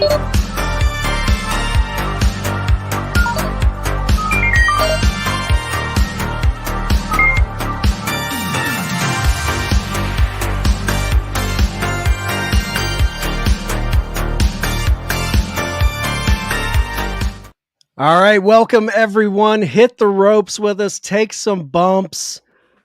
All right, welcome everyone. Hit the ropes with us, take some bumps.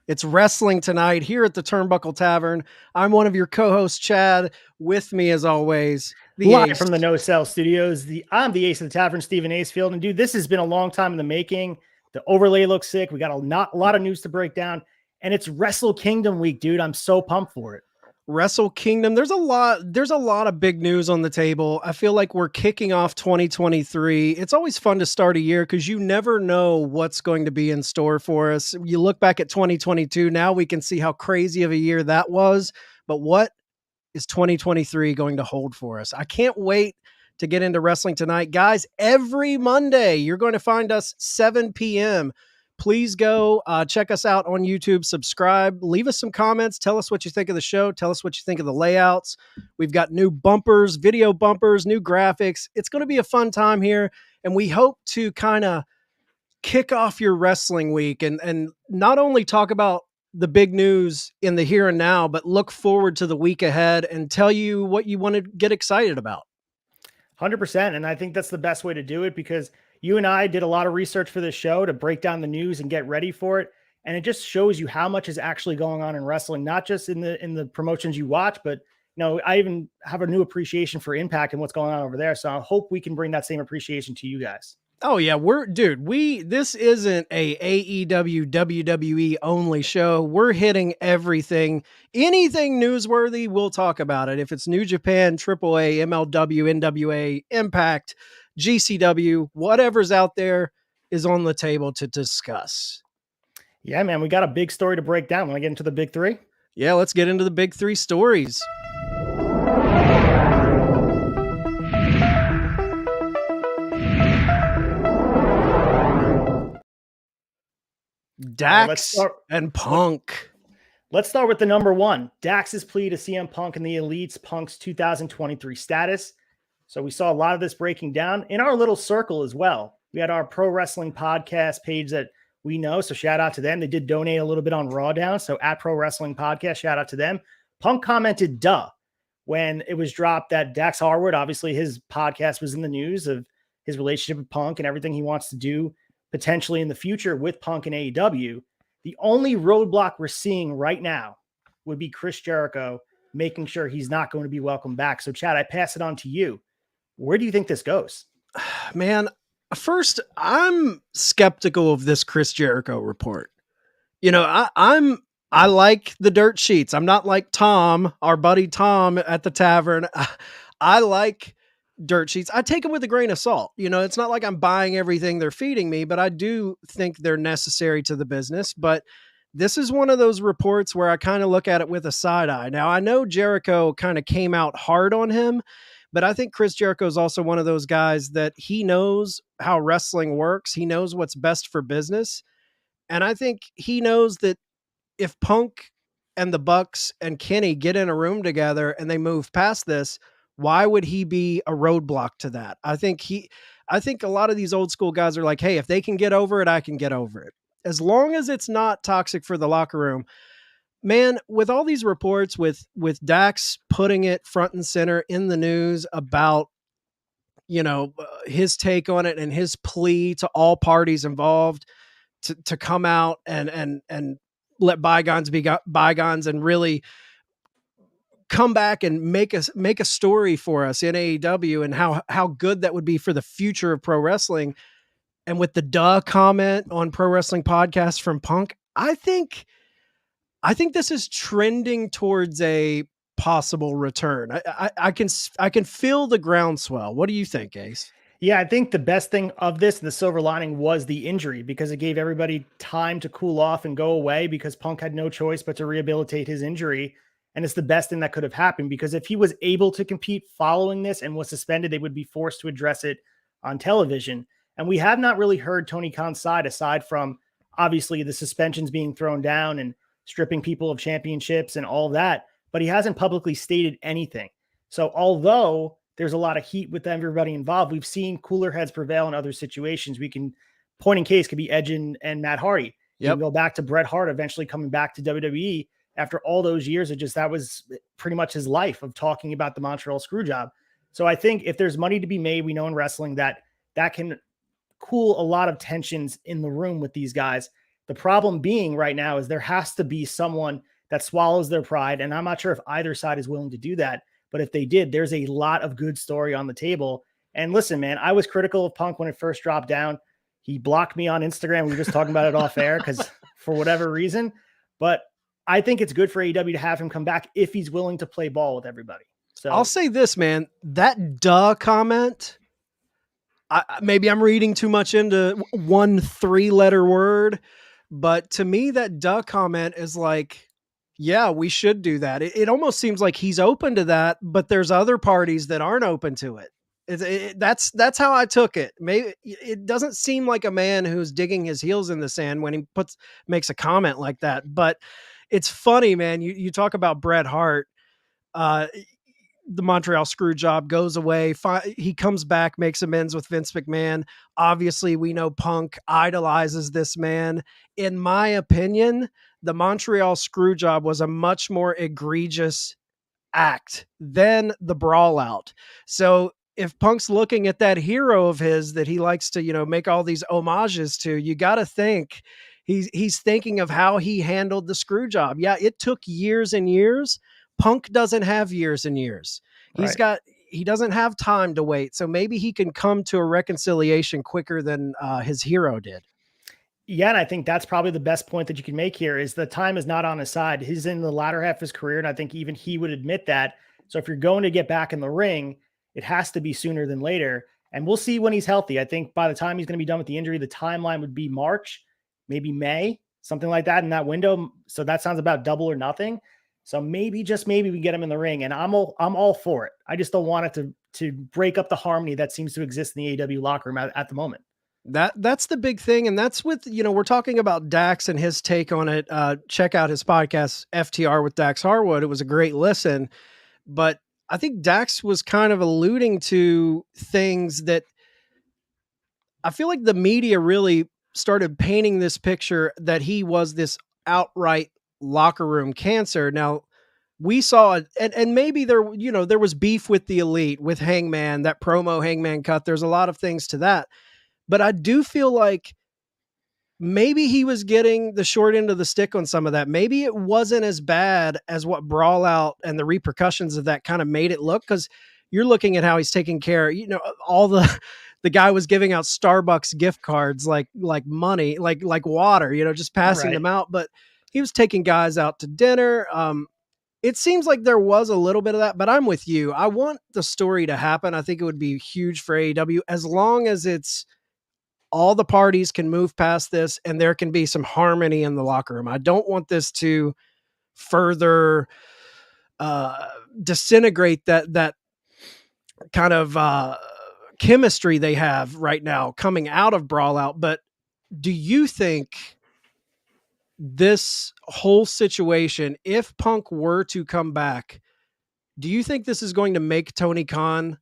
It's wrestling tonight here at the Turnbuckle Tavern. I'm one of your co-hosts, Chad. With me, as always, the live ace from the No Cell Studios. I'm the ace of the Tavern, Stephen Acefield. And dude, this has been a long time in the making. The overlay looks sick. We got a lot of news to break down, and it's Wrestle Kingdom week, dude. I'm so pumped for it. Wrestle Kingdom. There's a lot of big news on the table. I feel like we're kicking off 2023. It's always fun to start a year because you never know what's going to be in store for us. You look back at 2022, now we can see how crazy of a year that was. But what is 2023 going to hold for us? I can't wait to get into wrestling tonight. Guys, every Monday, you're going to find us 7 p.m. Please go check us out on YouTube, subscribe, leave us some comments, tell us what you think of the show, tell us what you think of the layouts. We've got new bumpers, video bumpers, new graphics. It's going to be a fun time here, and we hope to kind of kick off your wrestling week and not only talk about the big news in the here and now, but look forward to the week ahead and tell you what you want to get excited about. 100%. And I think that's the best way to do it because you and I did a lot of research for this show to break down the news and get ready for it. And it just shows you how much is actually going on in wrestling, not just in the promotions you watch, but I even have a new appreciation for Impact and what's going on over there. So I hope we can bring that same appreciation to you guys. Oh yeah, this isn't a AEW WWE only show. We're hitting everything. Anything newsworthy, we'll talk about it. If it's New Japan, AAA, MLW, NWA, Impact, GCW, whatever's out there is on the table to discuss. Yeah, man, we got a big story to break down. Want to get into the big three? Yeah, let's get into the big three stories. DAX and Punk. Let's start with the number one. Dax's plea to CM Punk and the Elite's Punk's 2023 status. So we saw a lot of this breaking down in our little circle as well. We had our pro wrestling podcast page that we know. So shout out to them. They did donate a little bit on Raw Down. So at Pro Wrestling Podcast, shout out to them. Punk commented, duh, when it was dropped that Dax Harwood, obviously his podcast was in the news of his relationship with Punk and everything he wants to do potentially in the future with Punk and AEW. The only roadblock we're seeing right now would be Chris Jericho making sure he's not going to be welcomed back. So Chad, I pass it on to you. Where do you think this goes? Man, first, I'm skeptical of this Chris Jericho report. I like the dirt sheets. I'm not like Tom, our buddy Tom at the Tavern. I like dirt sheets. I take them with a grain of salt. It's not like I'm buying everything they're feeding me, but I do think they're necessary to the business. But this is one of those reports where I kind of look at it with a side eye. Now, I know Jericho kind of came out hard on him, but I think Chris Jericho is also one of those guys that he knows how wrestling works. He knows what's best for business. And I think he knows that if Punk and the Bucks and Kenny get in a room together and they move past this, why would he be a roadblock to that? I think a lot of these old school guys are like, hey, if they can get over it, I can get over it. As long as it's not toxic for the locker room. Man, with all these reports with Dax putting it front and center in the news about, his take on it and his plea to all parties involved to come out and let bygones be bygones and really come back and make a story for us in AEW and how good that would be for the future of pro wrestling. And with the duh comment on Pro Wrestling Podcast from Punk, I think this is trending towards a possible return. I can feel the groundswell. What do you think, Ace? Yeah, I think the best thing of this, the silver lining, was the injury because it gave everybody time to cool off and go away because Punk had no choice but to rehabilitate his injury. And it's the best thing that could have happened because if he was able to compete following this and was suspended, they would be forced to address it on television. And we have not really heard Tony Khan's side aside from obviously the suspensions being thrown down and stripping people of championships and all that, but he hasn't publicly stated anything. So although there's a lot of heat with everybody involved. We've seen cooler heads prevail in other situations. We can point in case could be Edge and Matt Hardy. You can go back to Bret Hart eventually coming back to WWE after all those years of just, that was pretty much his life of talking about the Montreal Screwjob. So I think if there's money to be made, we know in wrestling that can cool a lot of tensions in the room with these guys. The problem being right now is there has to be someone that swallows their pride. And I'm not sure if either side is willing to do that. But if they did, there's a lot of good story on the table. And listen, man, I was critical of Punk when it first dropped down. He blocked me on Instagram. We were just talking about it off air because for whatever reason. But I think it's good for AEW to have him come back if he's willing to play ball with everybody. So I'll say this, man, that duh comment, maybe I'm reading too much into one 3-letter word, but to me, that duh comment is like, yeah, we should do that. It almost seems like he's open to that, but there's other parties that aren't open to it. That's how I took it. Maybe it doesn't seem like a man who's digging his heels in the sand when he makes a comment like that. But it's funny, man. You talk about Bret Hart. The Montreal Screwjob goes away. He comes back, makes amends with Vince McMahon. Obviously, we know Punk idolizes this man. In my opinion, the Montreal Screwjob was a much more egregious act than the Brawl Out. So if Punk's looking at that hero of his that he likes to, make all these homages to, you got to think he's thinking of how he handled the Screwjob. Yeah, it took years and years. Punk doesn't have years and years. He doesn't have time to wait. So maybe he can come to a reconciliation quicker than his hero did. Yeah, and I think that's probably the best point that you can make here is the time is not on his side. He's in the latter half of his career, and I think even he would admit that. So if you're going to get back in the ring, it has to be sooner than later. And we'll see when he's healthy. I think by the time he's going to be done with the injury, the timeline would be March, maybe May, something like that in that window. So that sounds about double or nothing. So maybe, just maybe, we get him in the ring, and I'm all for it. I just don't want it to break up the harmony that seems to exist in the AEW locker room at the moment. That's the big thing. And that's with, we're talking about Dax and his take on it. Check out his podcast, FTR with Dax Harwood. It was a great listen, but I think Dax was kind of alluding to things that I feel like the media really started painting this picture that he was this outright locker room cancer. Now we saw, and maybe there was beef with the Elite, with Hangman, that promo Hangman cut. There's a lot of things to that. But I do feel like maybe he was getting the short end of the stick on some of that. Maybe it wasn't as bad as what Brawl Out and the repercussions of that kind of made it look, because you're looking at how he's taking care, all the guy was giving out Starbucks gift cards like money, like water, just passing them out. But he was taking guys out to dinner. It seems like there was a little bit of that, but I'm with you. I want the story to happen. I think it would be huge for AEW as long as it's all the parties can move past this and there can be some harmony in the locker room. I don't want this to further disintegrate that kind of chemistry they have right now coming out of Brawl Out. But do you think this whole situation, if Punk were to come back, do you think this is going to make Tony Khan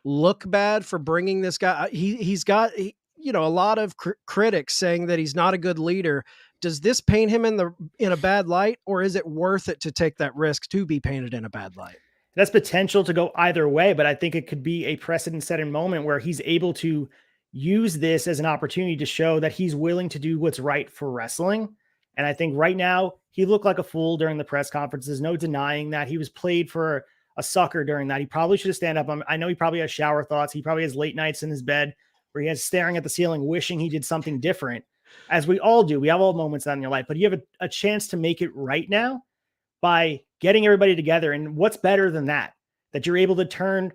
look bad for bringing this guy? He's got a lot of critics saying that he's not a good leader. Does this paint him in a bad light, or is it worth it to take that risk to be painted in a bad light? That's potential to go either way, but I think it could be a precedent-setting moment where he's able to use this as an opportunity to show that he's willing to do what's right for wrestling. And I think right now he looked like a fool during the press conference. There's no denying that. He was played for a sucker during that. He probably should have stand up. I know he probably has shower thoughts. He probably has late nights in his bed where he has staring at the ceiling, wishing he did something different, as we all do. We have all moments that in your life, but you have a chance to make it right now by getting everybody together. And what's better than that you're able to turn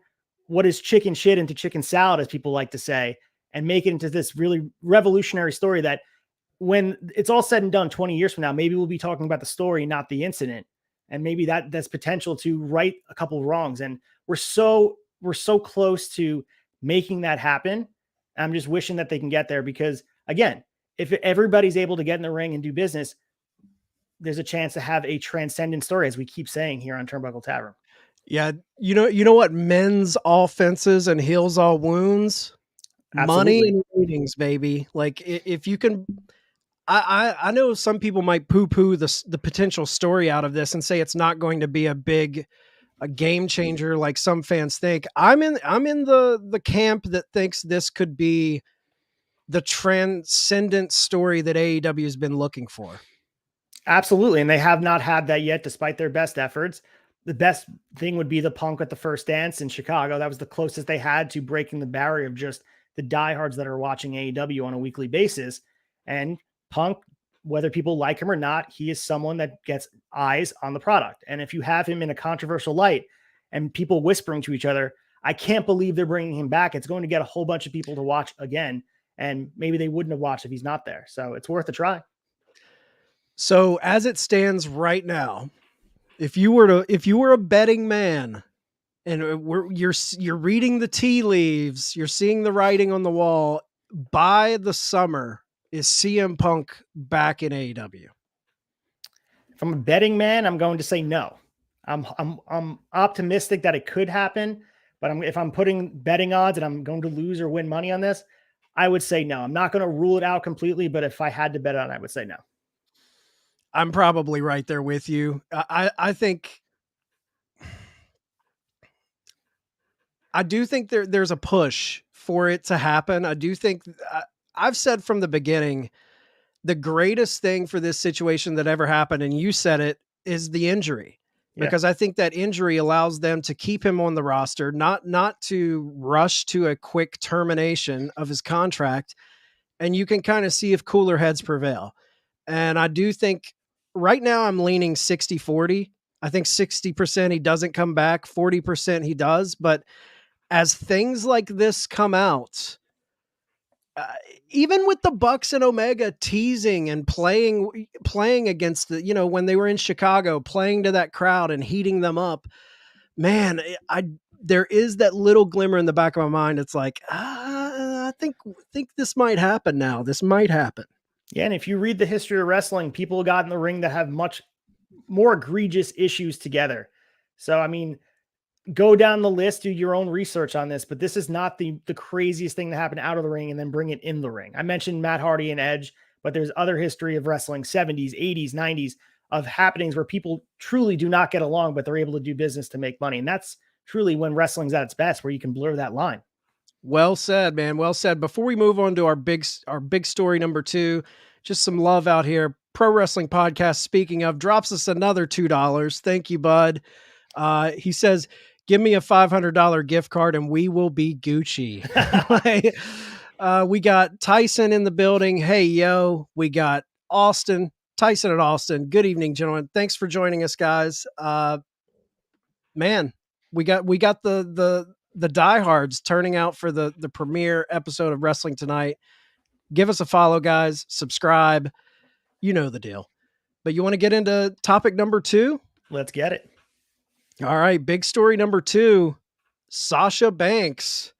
what is chicken shit into chicken salad, as people like to say, and make it into this really revolutionary story that when it's all said and done 20 years from now, maybe we'll be talking about the story, not the incident. And maybe that's potential to right a couple wrongs. And we're so close to making that happen. I'm just wishing that they can get there, because again, if everybody's able to get in the ring and do business, there's a chance to have a transcendent story, as we keep saying here on Turnbuckle Tavern. Yeah, you know what mends all fences and heals all wounds? Money Absolutely. and ratings, baby. Like if you can I know some people might poo-poo the potential story out of this and say it's not going to be a game changer like some fans think. I'm in the camp that thinks this could be the transcendent story that AEW has been looking for. Absolutely. And they have not had that yet, despite their best efforts. The best thing would be the Punk at the First Dance in Chicago. That was the closest they had to breaking the barrier of just the diehards that are watching AEW on a weekly basis. And Punk, whether people like him or not, he is someone that gets eyes on the product. And if you have him in a controversial light and people whispering to each other, I can't believe they're bringing him back, it's going to get a whole bunch of people to watch again. And maybe they wouldn't have watched if he's not there. So it's worth a try. So as it stands right now, if you were a betting man and you're reading the tea leaves, you're seeing the writing on the wall, by the summer is CM Punk back in AEW? If I'm a betting man, I'm going to say no. I'm optimistic that it could happen, but if I'm putting betting odds and I'm going to lose or win money on this, I would say no. I'm not going to rule it out completely, but if I had to bet on it, I would say no. I'm probably right there with you. I think I do think there's a push for it to happen. I do think I've said from the beginning the greatest thing for this situation that ever happened, and you said it, is the injury. Yeah. Because I think that injury allows them to keep him on the roster, not to rush to a quick termination of his contract, and you can kind of see if cooler heads prevail. And I do think right now I'm leaning 60-40. I think 60% he doesn't come back, 40% he does. But as things like this come out, uh, even with the Bucks and Omega teasing and playing against when they were in Chicago, playing to that crowd and heating them up, man, I there is that little glimmer in the back of my mind. It's like, I think this might happen now. This might happen. Yeah. And if you read the history of wrestling, people got in the ring that have much more egregious issues together. So, I mean, go down the list, do your own research on this, but this is not the craziest thing that happened out of the ring and then bring it in the ring. I mentioned Matt Hardy and Edge, but there's other history of wrestling, 70s, 80s, 90s, of happenings where people truly do not get along, but they're able to do business to make money. And that's truly when wrestling's at its best, where you can blur that line. Well said, man. Well said. Before we move on to our big story number 2, just some love out here. Pro Wrestling Podcast, speaking of, drops us another $2. Thank you, bud. He says, give me a $500 gift card and we will be Gucci. We got Tyson in the building. Hey, yo. We got Austin. Tyson and Austin. Good evening, gentlemen. Thanks for joining us, guys. Man, we got the diehards turning out for the premiere episode of Wrestling Tonight. Give us a follow, guys. Subscribe. You know the deal. But you want to get into topic number 2? Let's get it. All right. Big story number 2. Sasha Banks,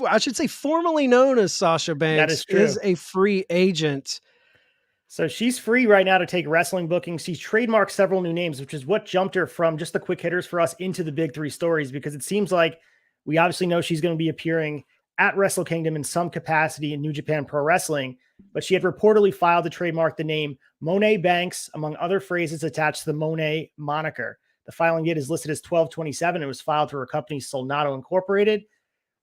I should say formerly known as Sasha Banks, is a free agent. So she's free right now to take wrestling bookings. She's trademarked several new names, which is what jumped her from just the quick hitters for us into the big 3 stories, because it seems like we obviously know she's going to be appearing at Wrestle Kingdom in some capacity in New Japan Pro Wrestling, but she had reportedly filed to trademark the name Monet Banks, among other phrases attached to the Monet moniker. The filing date is listed as 12/27. It was filed through her company, Solnato Incorporated.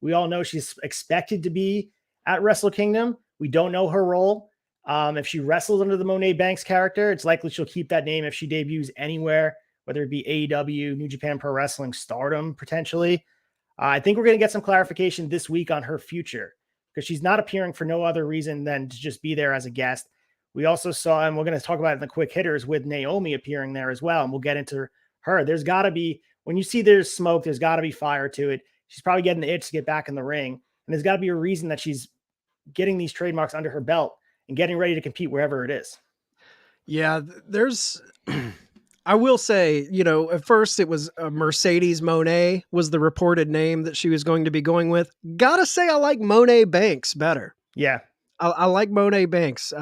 We all know she's expected to be at Wrestle Kingdom. We don't know her role. If she wrestles under the Monet Banks character, it's likely she'll keep that name if she debuts anywhere, whether it be AEW, New Japan Pro Wrestling, Stardom, potentially. I think we're going to get some clarification this week on her future, because she's not appearing for no other reason than to just be there as a guest. We also saw, and we're going to talk about it in the quick hitters, with Naomi appearing there as well, and we'll get into her. There's got to be, when you see there's smoke, there's got to be fire to it. She's probably getting the itch to get back in the ring, and there's got to be a reason that she's getting these trademarks under her belt and getting ready to compete wherever it is. Yeah, there's, I will say, at first it was Mercedes Monet was the reported name that she was going to be going with. Gotta say, I like Monet Banks better. Yeah. I like Monet Banks.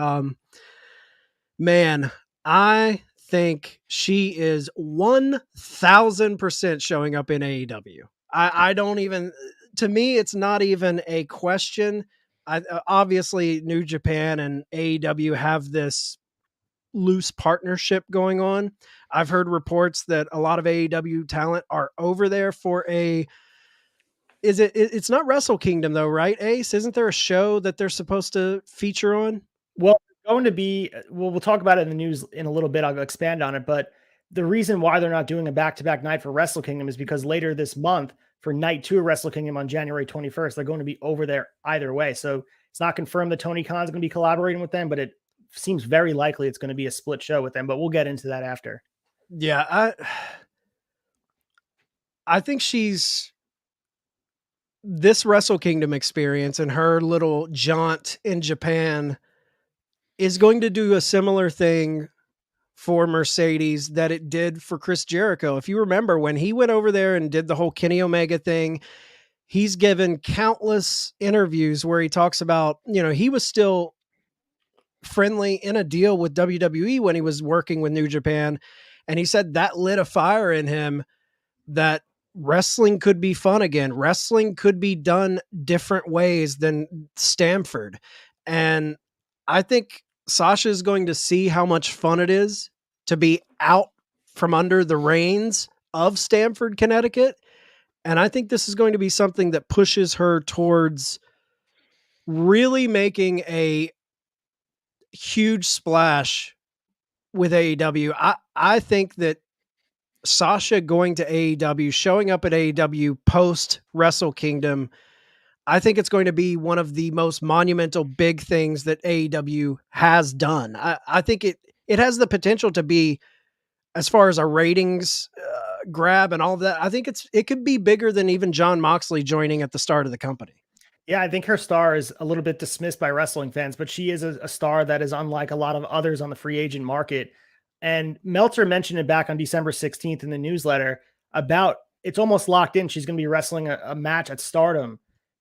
Man, I think she is 1000% showing up in AEW. I don't even, to me, it's not even a question. Obviously, New Japan and AEW have this loose partnership going on. I've heard reports that a lot of AEW talent are over there for it's not Wrestle Kingdom though, right? Ace, isn't there a show that they're supposed to feature on? Well, going to be, we'll talk about it in the news in a little bit. I'll expand on it. But the reason why they're not doing a back-to-back night for Wrestle Kingdom is because later this month, for night 2 of Wrestle Kingdom on January 21st, they're going to be over there either way. So it's not confirmed that Tony Khan's going to be collaborating with them, but it seems very likely it's going to be a split show with them. But we'll get into that after. Yeah, I think this Wrestle Kingdom experience and her little jaunt in Japan is going to do a similar thing for Mercedes that it did for Chris Jericho. If you remember when he went over there and did the whole Kenny Omega thing, he's given countless interviews where he talks about, he was still friendly in a deal with WWE when he was working with New Japan. And he said that lit a fire in him that wrestling could be fun again. Wrestling could be done different ways than Stamford. And I think Sasha is going to see how much fun it is to be out from under the reins of Stamford, Connecticut. And I think this is going to be something that pushes her towards really making a huge splash with AEW. I think that Sasha going to AEW, showing up at AEW post Wrestle Kingdom, I think it's going to be one of the most monumental big things that AEW has done. I think it has the potential to be, as far as a ratings grab and all of that, I think it could be bigger than even Jon Moxley joining at the start of the company. Yeah, I think her star is a little bit dismissed by wrestling fans, but she is a star that is unlike a lot of others on the free agent market. And Meltzer mentioned it back on December 16th in the newsletter about it's almost locked in. She's going to be wrestling a match at Stardom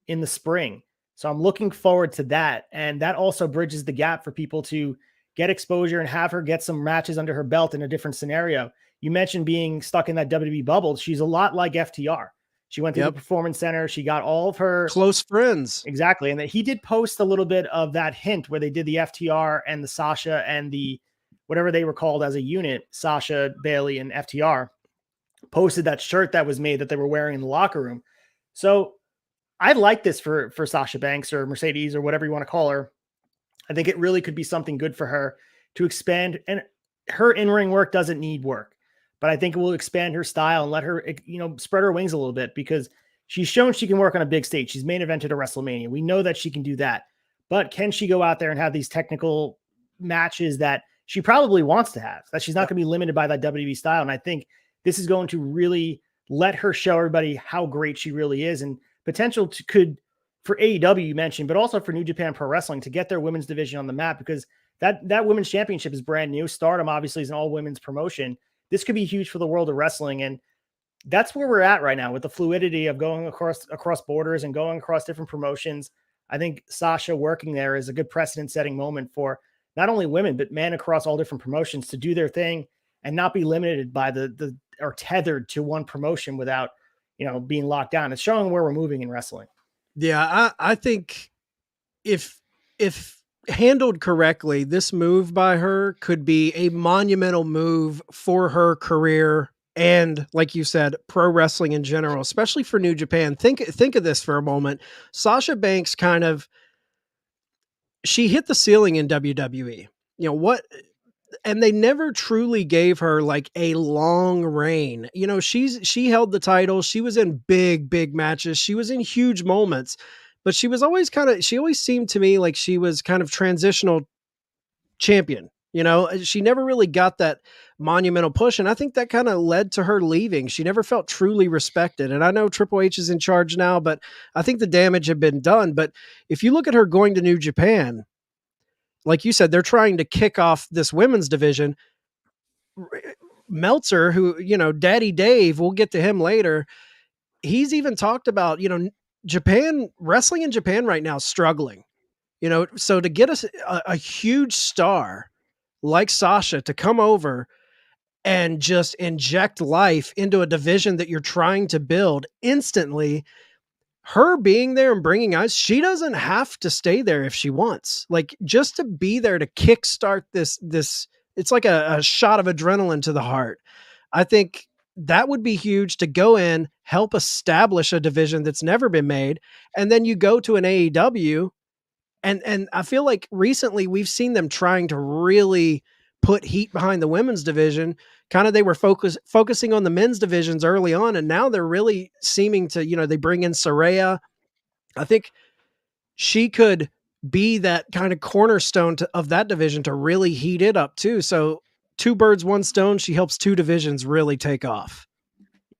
in the spring. So I'm looking forward to that. And that also bridges the gap for people to get exposure and have her get some matches under her belt in a different scenario. You mentioned being stuck in that WWE bubble. She's a lot like FTR. She went to the Performance Center. She got all of her close friends. Exactly. And that he did post a little bit of that hint where they did the FTR and the SASHA and the whatever they were called as a unit, SASHA, Bailey, and FTR, posted that shirt that was made that they were wearing in the locker room. So I like this for Sasha Banks or Mercedes or whatever you want to call her. I think it really could be something good for her to expand. And her in-ring work doesn't need work, but I think it will expand her style and let her, spread her wings a little bit because she's shown she can work on a big stage. She's main evented a WrestleMania. We know that she can do that, but can she go out there and have these technical matches that she probably wants to have, that she's not going to be limited by that WWE style? And I think this is going to really let her show everybody how great she really is, and potential could for AEW you mentioned, but also for New Japan Pro Wrestling to get their women's division on the map, because that women's championship is brand new. Stardom obviously is an all women's promotion. This could be huge for the world of wrestling. And that's where we're at right now with the fluidity of going across borders and going across different promotions. I think Sasha working there is a good precedent setting moment for not only women, but men across all different promotions to do their thing and not be limited by or tethered to one promotion without, being locked down. It's showing where we're moving in wrestling. Yeah. I think if handled correctly, this move by her could be a monumental move for her career. And like you said, pro wrestling in general, especially for New Japan. Think of this for a moment. Sasha Banks she hit the ceiling in WWE. And they never truly gave her like a long reign. She held the title. She was in big matches. She was in huge moments, but she was always she always seemed to me like she was kind of transitional champion. She never really got that monumental push. And I think that kind of led to her leaving. She never felt truly respected. And I know Triple H is in charge now, but I think the damage had been done. But if you look at her going to New Japan, like you said, they're trying to kick off this women's division. Meltzer, who, Daddy Dave, we'll get to him later. He's even talked about, Japan, wrestling in Japan right now is struggling, so to get us a huge star like Sasha to come over and just inject life into a division that you're trying to build instantly. Her being there and bringing eyes, she doesn't have to stay there if she wants. Like, just to be there to kickstart this, it's like a shot of adrenaline to the heart. I think that would be huge to go in, help establish a division that's never been made, and then you go to an AEW, and I feel like recently we've seen them trying to really put heat behind the women's division. Kind of they were focusing on the men's divisions early on, and now they're really seeming to, they bring in Saraya. I think she could be that kind of cornerstone of that division to really heat it up too. So two birds, one stone. She helps two divisions really take off.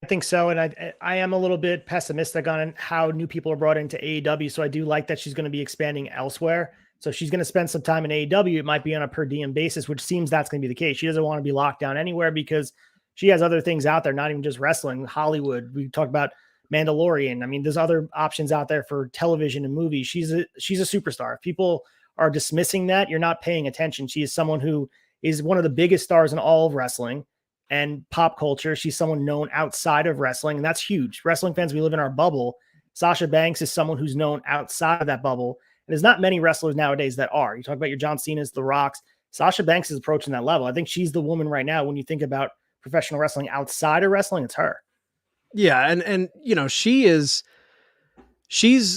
I think so. And I am a little bit pessimistic on how new people are brought into AEW. So I do like that she's going to be expanding elsewhere. So she's going to spend some time in AEW. It might be on a per diem basis, which seems that's going to be the case. She doesn't want to be locked down anywhere because she has other things out there, not even just wrestling, Hollywood. We talked about Mandalorian. I mean, there's other options out there for television and movies. She's a superstar. If people are dismissing that, you're not paying attention. She is someone who is one of the biggest stars in all of wrestling and pop culture. She's someone known outside of wrestling, and that's huge. Wrestling fans, we live in our bubble. Sasha Banks is someone who's known outside of that bubble. And there's not many wrestlers nowadays that are. You talk about your John Cena's, The Rocks. Sasha Banks is approaching that level. I think she's the woman right now. When you think about professional wrestling outside of wrestling, it's her. Yeah. And she's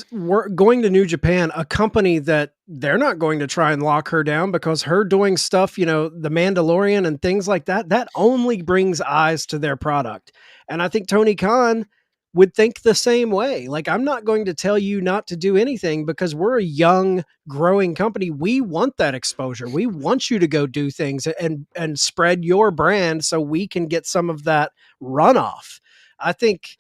going to New Japan, a company that they're not going to try and lock her down, because her doing stuff, the Mandalorian and things like that, that only brings eyes to their product. And I think Tony Khan would think the same way. Like, I'm not going to tell you not to do anything because we're a young, growing company. We want that exposure. We want you to go do things and spread your brand so we can get some of that runoff. I think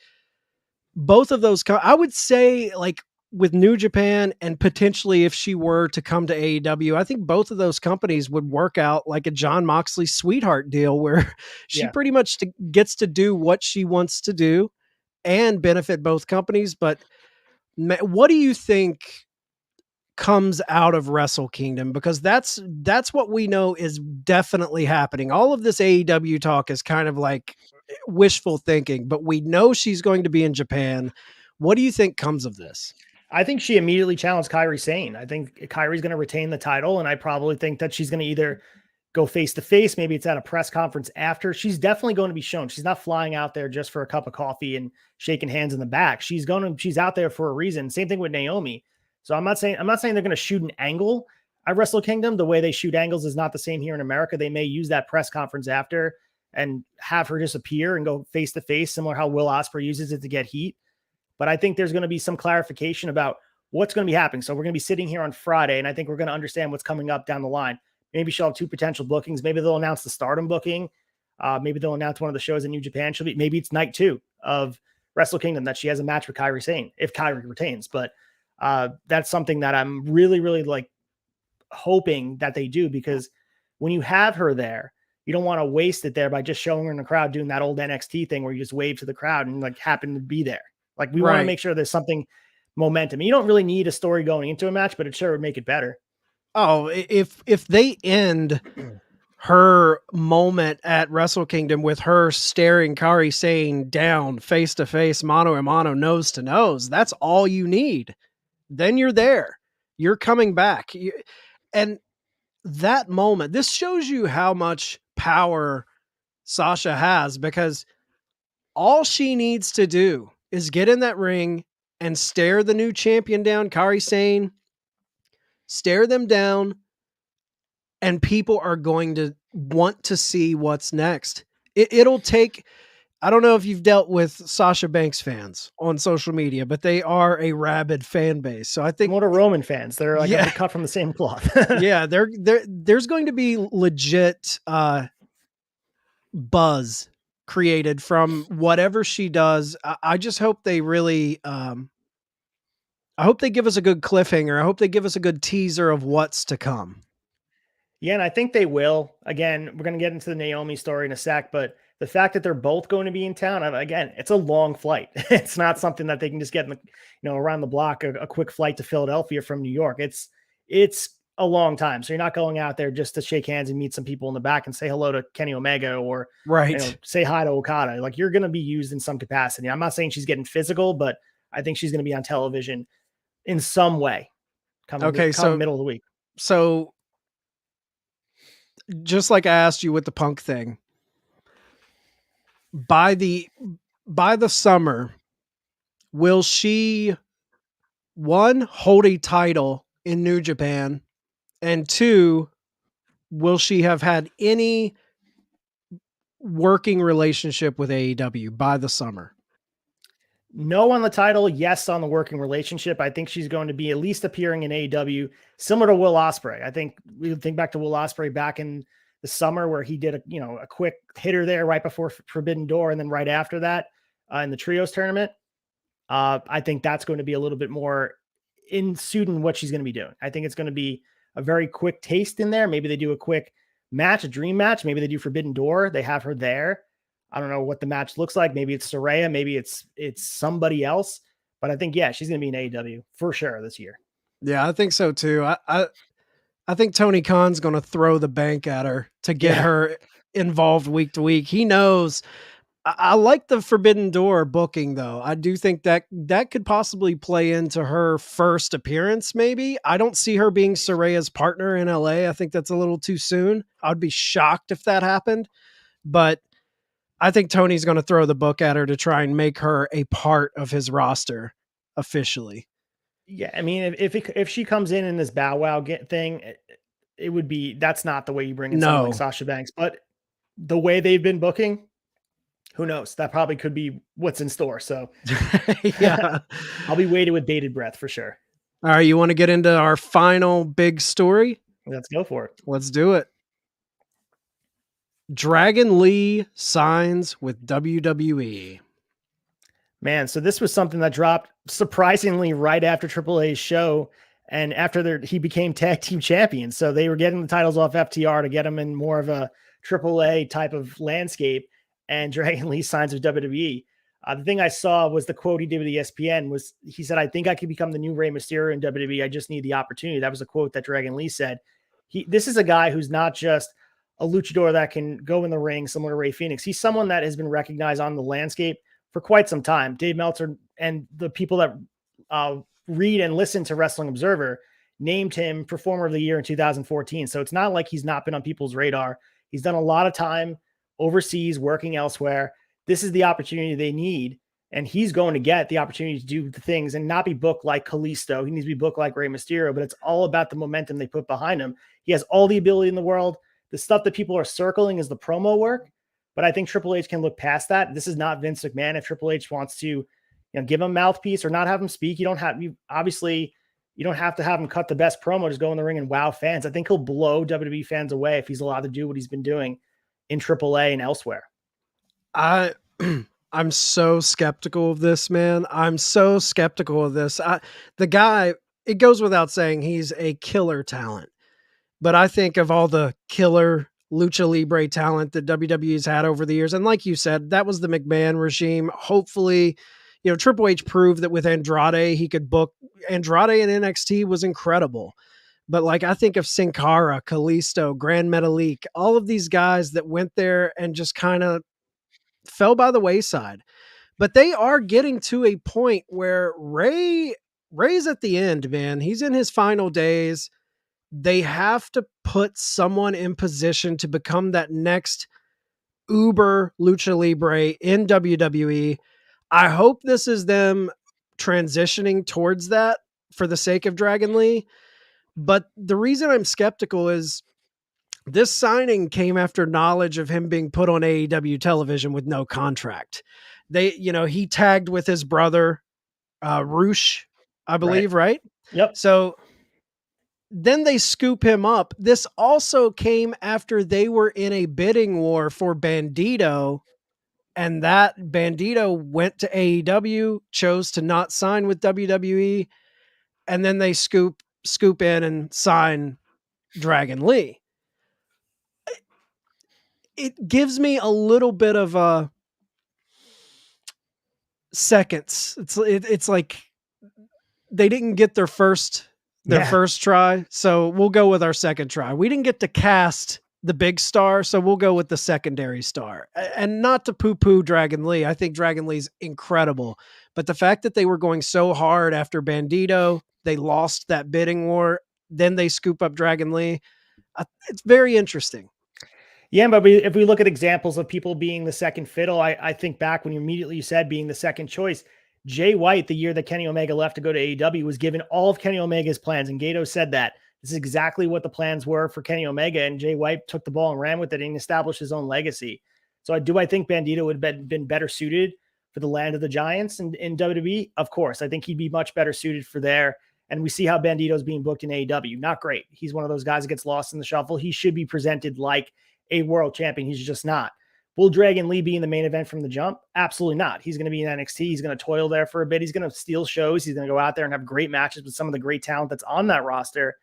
both of those, I would say, like, with New Japan and potentially if she were to come to AEW, I think both of those companies would work out like a John Moxley sweetheart deal where she pretty much gets to do what she wants to do and benefit both companies. But what do you think comes out of Wrestle Kingdom? Because that's what we know is definitely happening. All of this AEW talk is kind of like wishful thinking, but we know she's going to be in Japan. What do you think comes of this? I think she immediately challenged Kairi Sane. I think Kairi's going to retain the title, and I probably think that she's going to either go face to face. Maybe it's at a press conference after. She's definitely going to be shown. She's not flying out there just for a cup of coffee and shaking hands in the back. She's out there for a reason. Same thing with Naomi. So I'm not saying they're going to shoot an angle at Wrestle Kingdom. The way they shoot angles is not the same here in America. They may use that press conference after and have her disappear and go face to face, similar how Will Ospreay uses it to get heat. But I think there's going to be some clarification about what's going to be happening. So we're going to be sitting here on Friday, and I think we're going to understand what's coming up down the line. Maybe she'll have two potential bookings. Maybe they'll announce the Stardom booking. Maybe they'll announce one of the shows in New Japan. Maybe it's night 2 of Wrestle Kingdom that she has a match with Kairi Sane, if Kairi retains. But that's something that I'm really, really like hoping that they do, because when you have her there, you don't want to waste it there by just showing her in the crowd doing that old NXT thing where you just wave to the crowd and like happen to be there. Like, we want to make sure there's something momentum. You don't really need a story going into a match, but it sure would make it better. Oh, if they end her moment at Wrestle Kingdom with her staring Kairi Sane down face to face, mano a mano, nose to nose, that's all you need. Then you're there. You're coming back. And that moment, this shows you how much power Sasha has, because all she needs to do is get in that ring and stare the new champion down, Kairi Sane, stare them down, and people are going to want to see what's next. It'll take, I don't know if you've dealt with Sasha Banks fans on social media, but they are a rabid fan base. So I think what are Roman fans? They're like cut from the same cloth. Yeah, there's going to be legit buzz created from whatever she does. I just hope they really, I hope they give us a good cliffhanger. I hope they give us a good teaser of what's to come. Yeah, and I think they will. Again, we're going to get into the Naomi story in a sec, but the fact that they're both going to be in town, again, it's a long flight. It's not something that they can just get in the, around the block, a quick flight to Philadelphia from New York. It's a long time. So you're not going out there just to shake hands and meet some people in the back and say hello to Kenny Omega or Right. say hi to Okada. Like, you're going to be used in some capacity. I'm not saying she's getting physical, but I think she's going to be on television in some way Okay, come so middle of the week. so just like I asked you with the Punk thing, by the summer, will she, one, hold a title in New Japan, and two, will she have had any working relationship with AEW by the summer? No on the title, yes on the working relationship. I think she's going to be at least appearing in AEW, similar to Will Ospreay. I think we think back to Will Ospreay back in the summer where he did a quick hitter there right before Forbidden Door, and then right after that in the trios tournament. I think that's going to be a little bit more in suit in what she's going to be doing. I think it's going to be a very quick taste in there. Maybe they do a quick match, a dream match. Maybe they do Forbidden Door. They have her there. I don't know what the match looks like. Maybe it's Saraya. Maybe it's somebody else. But I think, yeah, she's going to be in AEW for sure this year. Yeah, I think so too. I think Tony Khan's going to throw the bank at her to get her involved week to week. He knows. I like the Forbidden Door booking, though. I do think that could possibly play into her first appearance, maybe. I don't see her being Saraya's partner in LA. I think that's a little too soon. I'd be shocked if that happened. But I think Tony's going to throw the book at her to try and make her a part of his roster officially. Yeah, I mean, if she comes in this Bow Wow thing, it would be, that's not the way you bring in someone like Sasha Banks. But the way they've been booking, who knows? That probably could be what's in store. So yeah, I'll be waiting with bated breath for sure. All right, you want to get into our final big story? Let's go for it. Let's do it. Dragon Lee signs with WWE. Man, so this was something that dropped surprisingly right after AAA's show and after he became tag team champion. So they were getting the titles off FTR to get him in more of a AAA type of landscape, and Dragon Lee signs with WWE. The thing I saw was the quote he did with ESPN was, he said, "I think I could become the new Rey Mysterio in WWE. I just need the opportunity." That was a quote that Dragon Lee said. This is a guy who's not just a luchador that can go in the ring similar to Rey Fenix. He's someone that has been recognized on the landscape for quite some time. Dave Meltzer and the people that read and listen to Wrestling Observer named him Performer of the Year in 2014. So it's not like he's not been on people's radar. He's done a lot of time overseas working elsewhere. This is the opportunity they need, and he's going to get the opportunity to do the things and not be booked like Kalisto. He needs to be booked like Rey Mysterio, but it's all about the momentum they put behind him. He has all the ability in the world. The stuff that people are circling is the promo work, but I think Triple H can look past that. This is not Vince McMahon. If Triple H wants to, give him mouthpiece or not have him speak, you don't have to have him cut the best promo. Just go in the ring and wow fans. I think he'll blow WWE fans away if he's allowed to do what he's been doing in AAA and elsewhere. I'm so skeptical of this, man. I'm so skeptical of this. The guy, it goes without saying, he's a killer talent. But I think of all the killer lucha libre talent that WWE's had over the years, and like you said, that was the McMahon regime. Hopefully, Triple H proved that with Andrade, he could book. Andrade in NXT was incredible. But like, I think of Sin Cara, Kalisto, Grand Metalik, all of these guys that went there and just kind of fell by the wayside. But they are getting to a point where Ray's at the end, man. He's in his final days. They have to put someone in position to become that next uber lucha libre in WWE. I hope this is them transitioning towards that for the sake of Dragon Lee. But the reason I'm skeptical is this signing came after knowledge of him being put on AEW television with no contract. He tagged with his brother, Roosh, I believe, right? Yep. So then they scoop him up. This also came after they were in a bidding war for Bandito, and that Bandito went to AEW, chose to not sign with WWE, and then they scoop in and sign Dragon Lee. It gives me a little bit of seconds. It's like they didn't get their first their Yeah. first try. So we'll go with our second try. We didn't get to cast the big star, so we'll go with the secondary star. And not to poo-poo Dragon Lee. I think Dragon Lee's incredible. But the fact that they were going so hard after Bandito, they lost that bidding war, then they scoop up Dragon Lee. It's very interesting. Yeah, but if we look at examples of people being the second fiddle, I think back when you immediately said being the second choice, Jay White, the year that Kenny Omega left to go to AEW, was given all of Kenny Omega's plans. And Gato said that this is exactly what the plans were for Kenny Omega. And Jay White took the ball and ran with it and established his own legacy. So I think Bandito would have been better suited for the land of the Giants in WWE. Of course, I think he'd be much better suited for there. And we see how Bandito's being booked in AEW. Not great. He's one of those guys that gets lost in the shuffle. He should be presented like a world champion. He's just not. Will Dragon Lee be in the main event from the jump? Absolutely not. He's going to be in NXT. He's going to toil there for a bit. He's going to steal shows. He's going to go out there and have great matches with some of the great talent that's on that roster.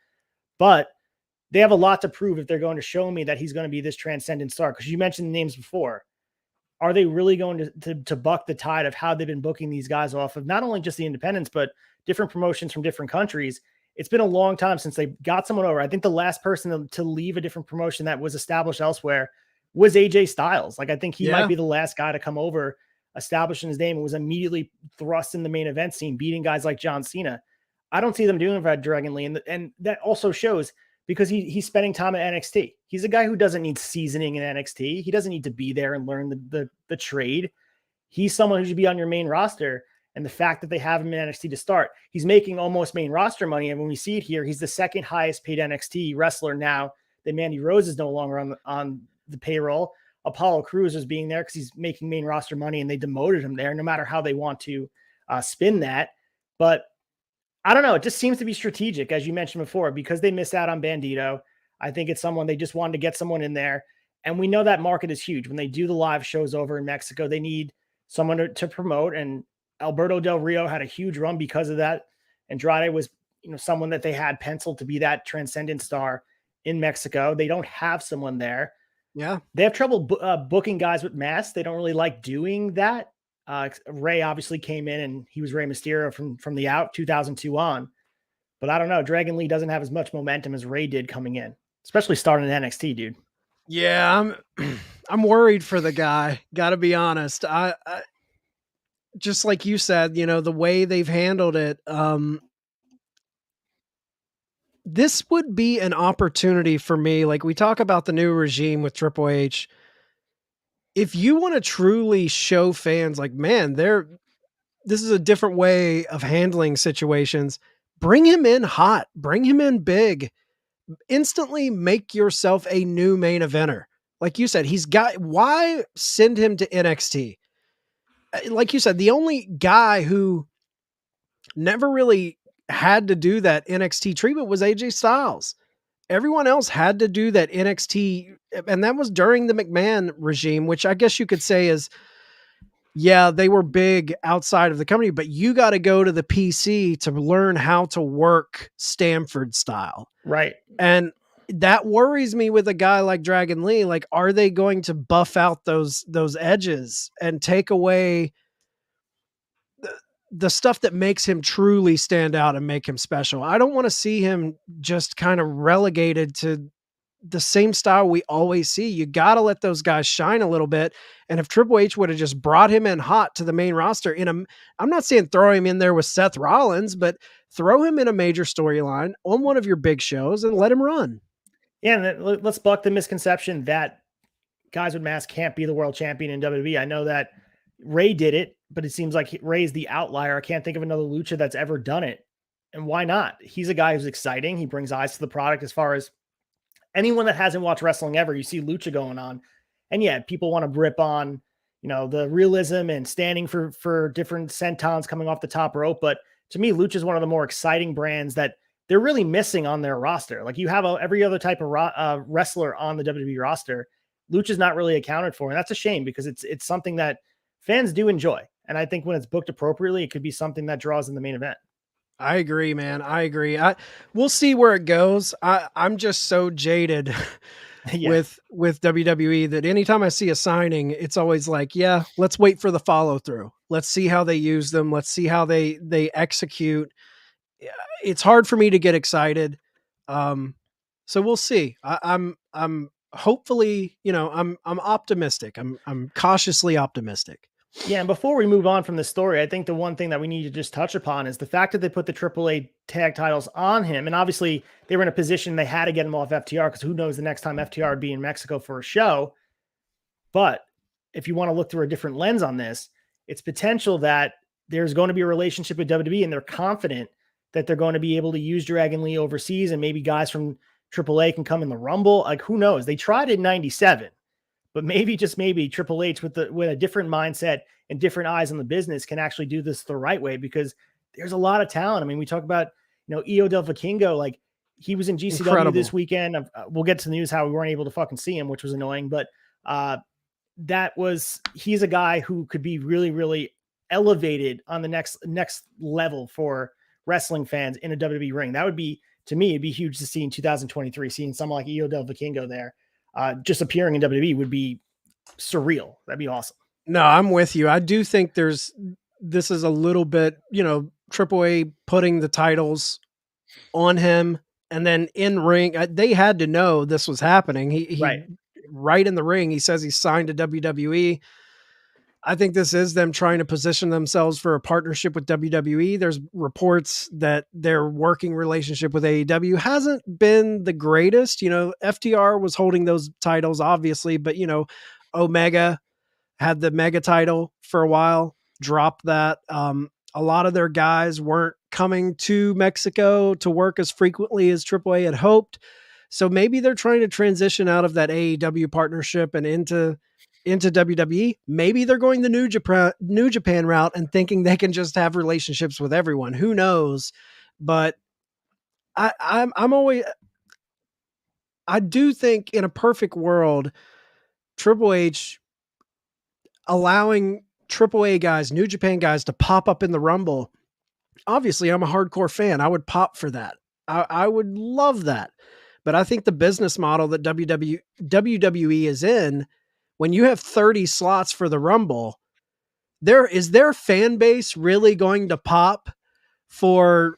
But they have a lot to prove if they're going to show me that he's going to be this transcendent star. Because you mentioned the names before. Are they really going to buck the tide of how they've been booking these guys off of not only just the independents, but different promotions from different countries? It's been a long time since they got someone over. I think the last person to leave a different promotion that was established elsewhere was AJ Styles. Like, I think he might be the last guy to come over, establishing his name, and was immediately thrust in the main event scene, beating guys like John Cena. I don't see them doing it for Dragon Lee. And that also shows because he's spending time at NXT. He's a guy who doesn't need seasoning in NXT. He doesn't need to be there and learn the trade. He's someone who should be on your main roster. And the fact that they have him in NXT to start, he's making almost main roster money. And when we see it here, he's the second highest paid NXT wrestler now that Mandy Rose is no longer on the payroll. Apollo Crews is being there because he's making main roster money and they demoted him there, no matter how they want to spin that. But I don't know. It just seems to be strategic, as you mentioned before, because they missed out on Bandito. I think it's someone they just wanted to get someone in there. And we know that market is huge. When they do the live shows over in Mexico, they need someone to promote. And Alberto Del Rio had a huge run because of that. Andrade was, someone that they had penciled to be that transcendent star in Mexico. They don't have someone there. Yeah. They have trouble booking guys with masks. They don't really like doing that. Ray obviously came in and he was Rey Mysterio from the out 2002 on. But I don't know. Dragon Lee doesn't have as much momentum as Ray did coming in, especially starting in NXT, dude. Yeah, I'm worried for the guy. Got to be honest. I just like you said, the way they've handled it, this would be an opportunity for me. Like we talk about the new regime with Triple H. If you want to truly show fans like, man, this is a different way of handling situations, bring him in hot, bring him in big, instantly make yourself a new main eventer. Like you said, why send him to NXT? Like you said, the only guy who never really had to do that NXT treatment was AJ Styles. Everyone else had to do that NXT, and that was during the McMahon regime, which I guess you could say is, yeah, they were big outside of the company, but you got to go to the PC to learn how to work Stanford style. Right. And that worries me with a guy like Dragon Lee. Like, are they going to buff out those edges and take away the stuff that makes him truly stand out and make him special? I don't want to see him just kind of relegated to the same style we always see. You got to let those guys shine a little bit. And if Triple H would have just brought him in hot to the main roster I'm not saying throw him in there with Seth Rollins, but throw him in a major storyline on one of your big shows and let him run. Yeah. And let's buck the misconception that guys with masks can't be the world champion in WWE. I know that Ray did it, but it seems like Ray's the outlier. I can't think of another lucha that's ever done it. And why not? He's a guy who's exciting. He brings eyes to the product. As far as anyone that hasn't watched wrestling ever, you see lucha going on. And yeah, people want to rip on, the realism and standing for different sentons coming off the top rope. But to me, lucha is one of the more exciting brands that they're really missing on their roster. Like you have every other type of wrestler on the WWE roster. Lucha is not really accounted for. And that's a shame because it's something that fans do enjoy. And I think when it's booked appropriately, it could be something that draws in the main event. I agree, man. I agree. We'll see where it goes. I'm just so jaded with WWE that anytime I see a signing, it's always like, yeah, let's wait for the follow through. Let's see how they use them. Let's see how they execute. it's hard for me to get excited. Um, so we'll see. I'm hopefully, I'm optimistic. I'm cautiously optimistic. Yeah, and before we move on from the story, I think the one thing that we need to just touch upon is the fact that they put the AAA tag titles on him. And obviously, they were in a position they had to get him off FTR because who knows the next time FTR would be in Mexico for a show. But if you want to look through a different lens on this, it's potential that there's going to be a relationship with WWE and they're confident that they're going to be able to use Dragon Lee overseas and maybe guys from AAA can come in the Rumble. Like, who knows? They tried it in 97. But maybe, just maybe, Triple H with a different mindset and different eyes on the business can actually do this the right way, because there's a lot of talent. I mean, we talk about, Io Del Vikingo, like he was in GCW Incredible. this weekend. We'll get to the news how we weren't able to fucking see him, which was annoying. But he's a guy who could be really, really elevated on the next level for wrestling fans in a WWE ring. That would be, to me, it'd be huge to see in 2023, seeing someone like Io Del Vikingo there. Just appearing in WWE would be surreal. That'd be awesome. No, I'm with you. I do think this is a little bit, AAA putting the titles on him, and then in ring, they had to know this was happening. He right in the ring, he says he's signed to WWE. I think this is them trying to position themselves for a partnership with WWE. There's reports that their working relationship with AEW hasn't been the greatest. FTR was holding those titles, obviously, but, Omega had the mega title for a while, dropped that. A lot of their guys weren't coming to Mexico to work as frequently as AAA had hoped. So maybe they're trying to transition out of that AEW partnership and into WWE. Maybe they're going the New Japan route and thinking they can just have relationships with everyone. Who knows? But I do think in a perfect world, Triple H allowing AAA guys, New Japan guys to pop up in the Rumble. Obviously, I'm a hardcore fan. I would pop for that. I would love that. But I think the business model that WWE is in, when you have 30 slots for the Rumble, is their fan base really going to pop for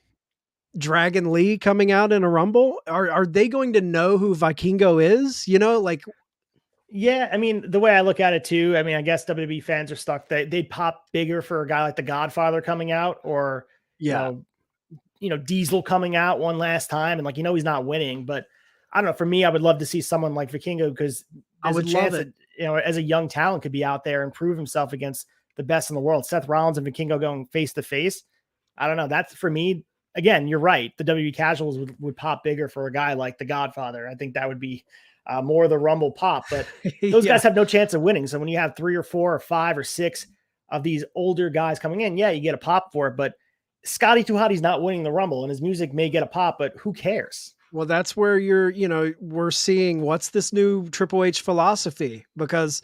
Dragon Lee coming out in a Rumble? Are they going to know who Vikingo is? Yeah, I mean, the way I look at it too, I mean, I guess WWE fans are stuck. They'd pop bigger for a guy like the Godfather coming out, or Diesel coming out one last time, and he's not winning. But I don't know. For me, I would love to see someone like Vikingo, because there's a chance that as a young talent could be out there and prove himself against the best in the world. Seth Rollins and Vikingo going face to face. I don't know. That's, for me. Again, you're right. The WWE casuals would pop bigger for a guy like the Godfather. I think that would be more of the Rumble pop, but those guys have no chance of winning. So when you have 3 or 4 or 5 or 6 of these older guys coming in, yeah, you get a pop for it. But Scotty 2 Hotty's not winning the Rumble, and his music may get a pop, but who cares? Well, that's where we're seeing what's this new Triple H philosophy, because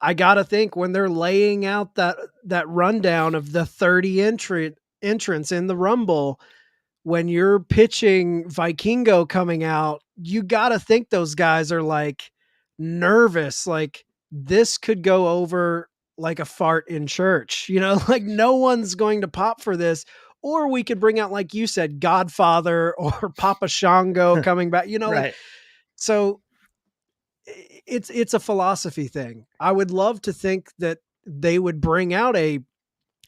I got to think when they're laying out that rundown of the 30 entrants in the Rumble, when you're pitching Vikingo coming out, you got to think those guys are like nervous. Like, this could go over like a fart in church, like no one's going to pop for this. Or we could bring out, like you said, Godfather or Papa Shango coming back, Right. So it's a philosophy thing. I would love to think that they would bring out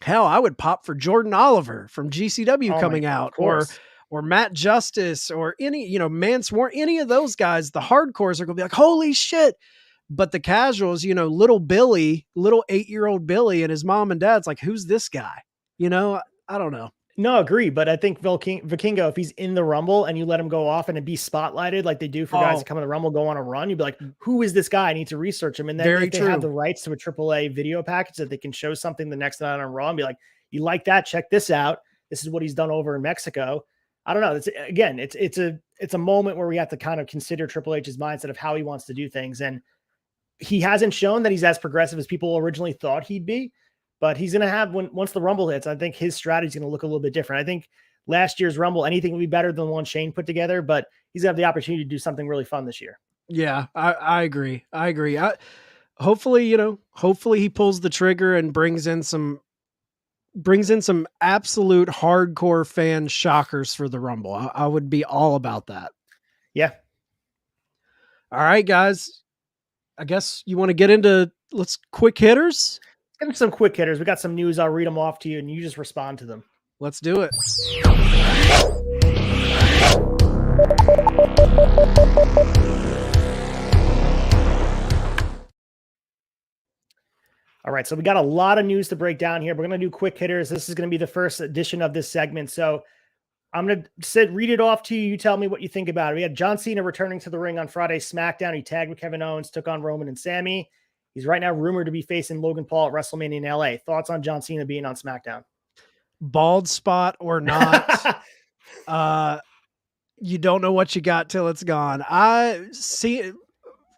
hell, I would pop for Jordan Oliver from GCW coming out, or Matt Justice, or any, Mansworn, any of those guys. The hardcores are going to be like, holy shit. But the casuals, little 8-year-old Billy and his mom and dad's like, who's this guy? I don't know. No, agree. But I think Vikingo, if he's in the Rumble and you let him go off and be spotlighted like they do for guys that come in the Rumble, go on a run, you'd be like, who is this guy? I need to research him. And then if they have the rights to a AAA video package that they can show something the next night on Raw and be like, you like that? Check this out. This is what he's done over in Mexico. I don't know. It's a moment where we have to kind of consider Triple H's mindset of how he wants to do things. And he hasn't shown that he's as progressive as people originally thought he'd be. But he's going to have, once the Rumble hits, I think his strategy is going to look a little bit different. I think last year's Rumble, anything would be better than the one Shane put together, but he's going to have the opportunity to do something really fun this year. Yeah, I agree. Hopefully he pulls the trigger and brings in some brings in some absolute hardcore fan shockers for the Rumble. I would be all about that. Yeah. All right, guys. I guess you want to get into let's quick hitters. And some quick hitters. We got some news. I'll read them off to you and you just respond to them. Let's do it. All right, so we got a lot of news to break down here. We're going to do quick hitters. This is going to be the first edition of this segment. So I'm going to read it off to you. You tell me what you think about it. We had John Cena returning to the ring on Friday's SmackDown. He tagged with Kevin Owens, took on Roman and Sammy. He's right now rumored to be facing Logan Paul at WrestleMania in LA. Thoughts on John Cena being on SmackDown? Bald spot or not, you don't know what you got till it's gone. I see.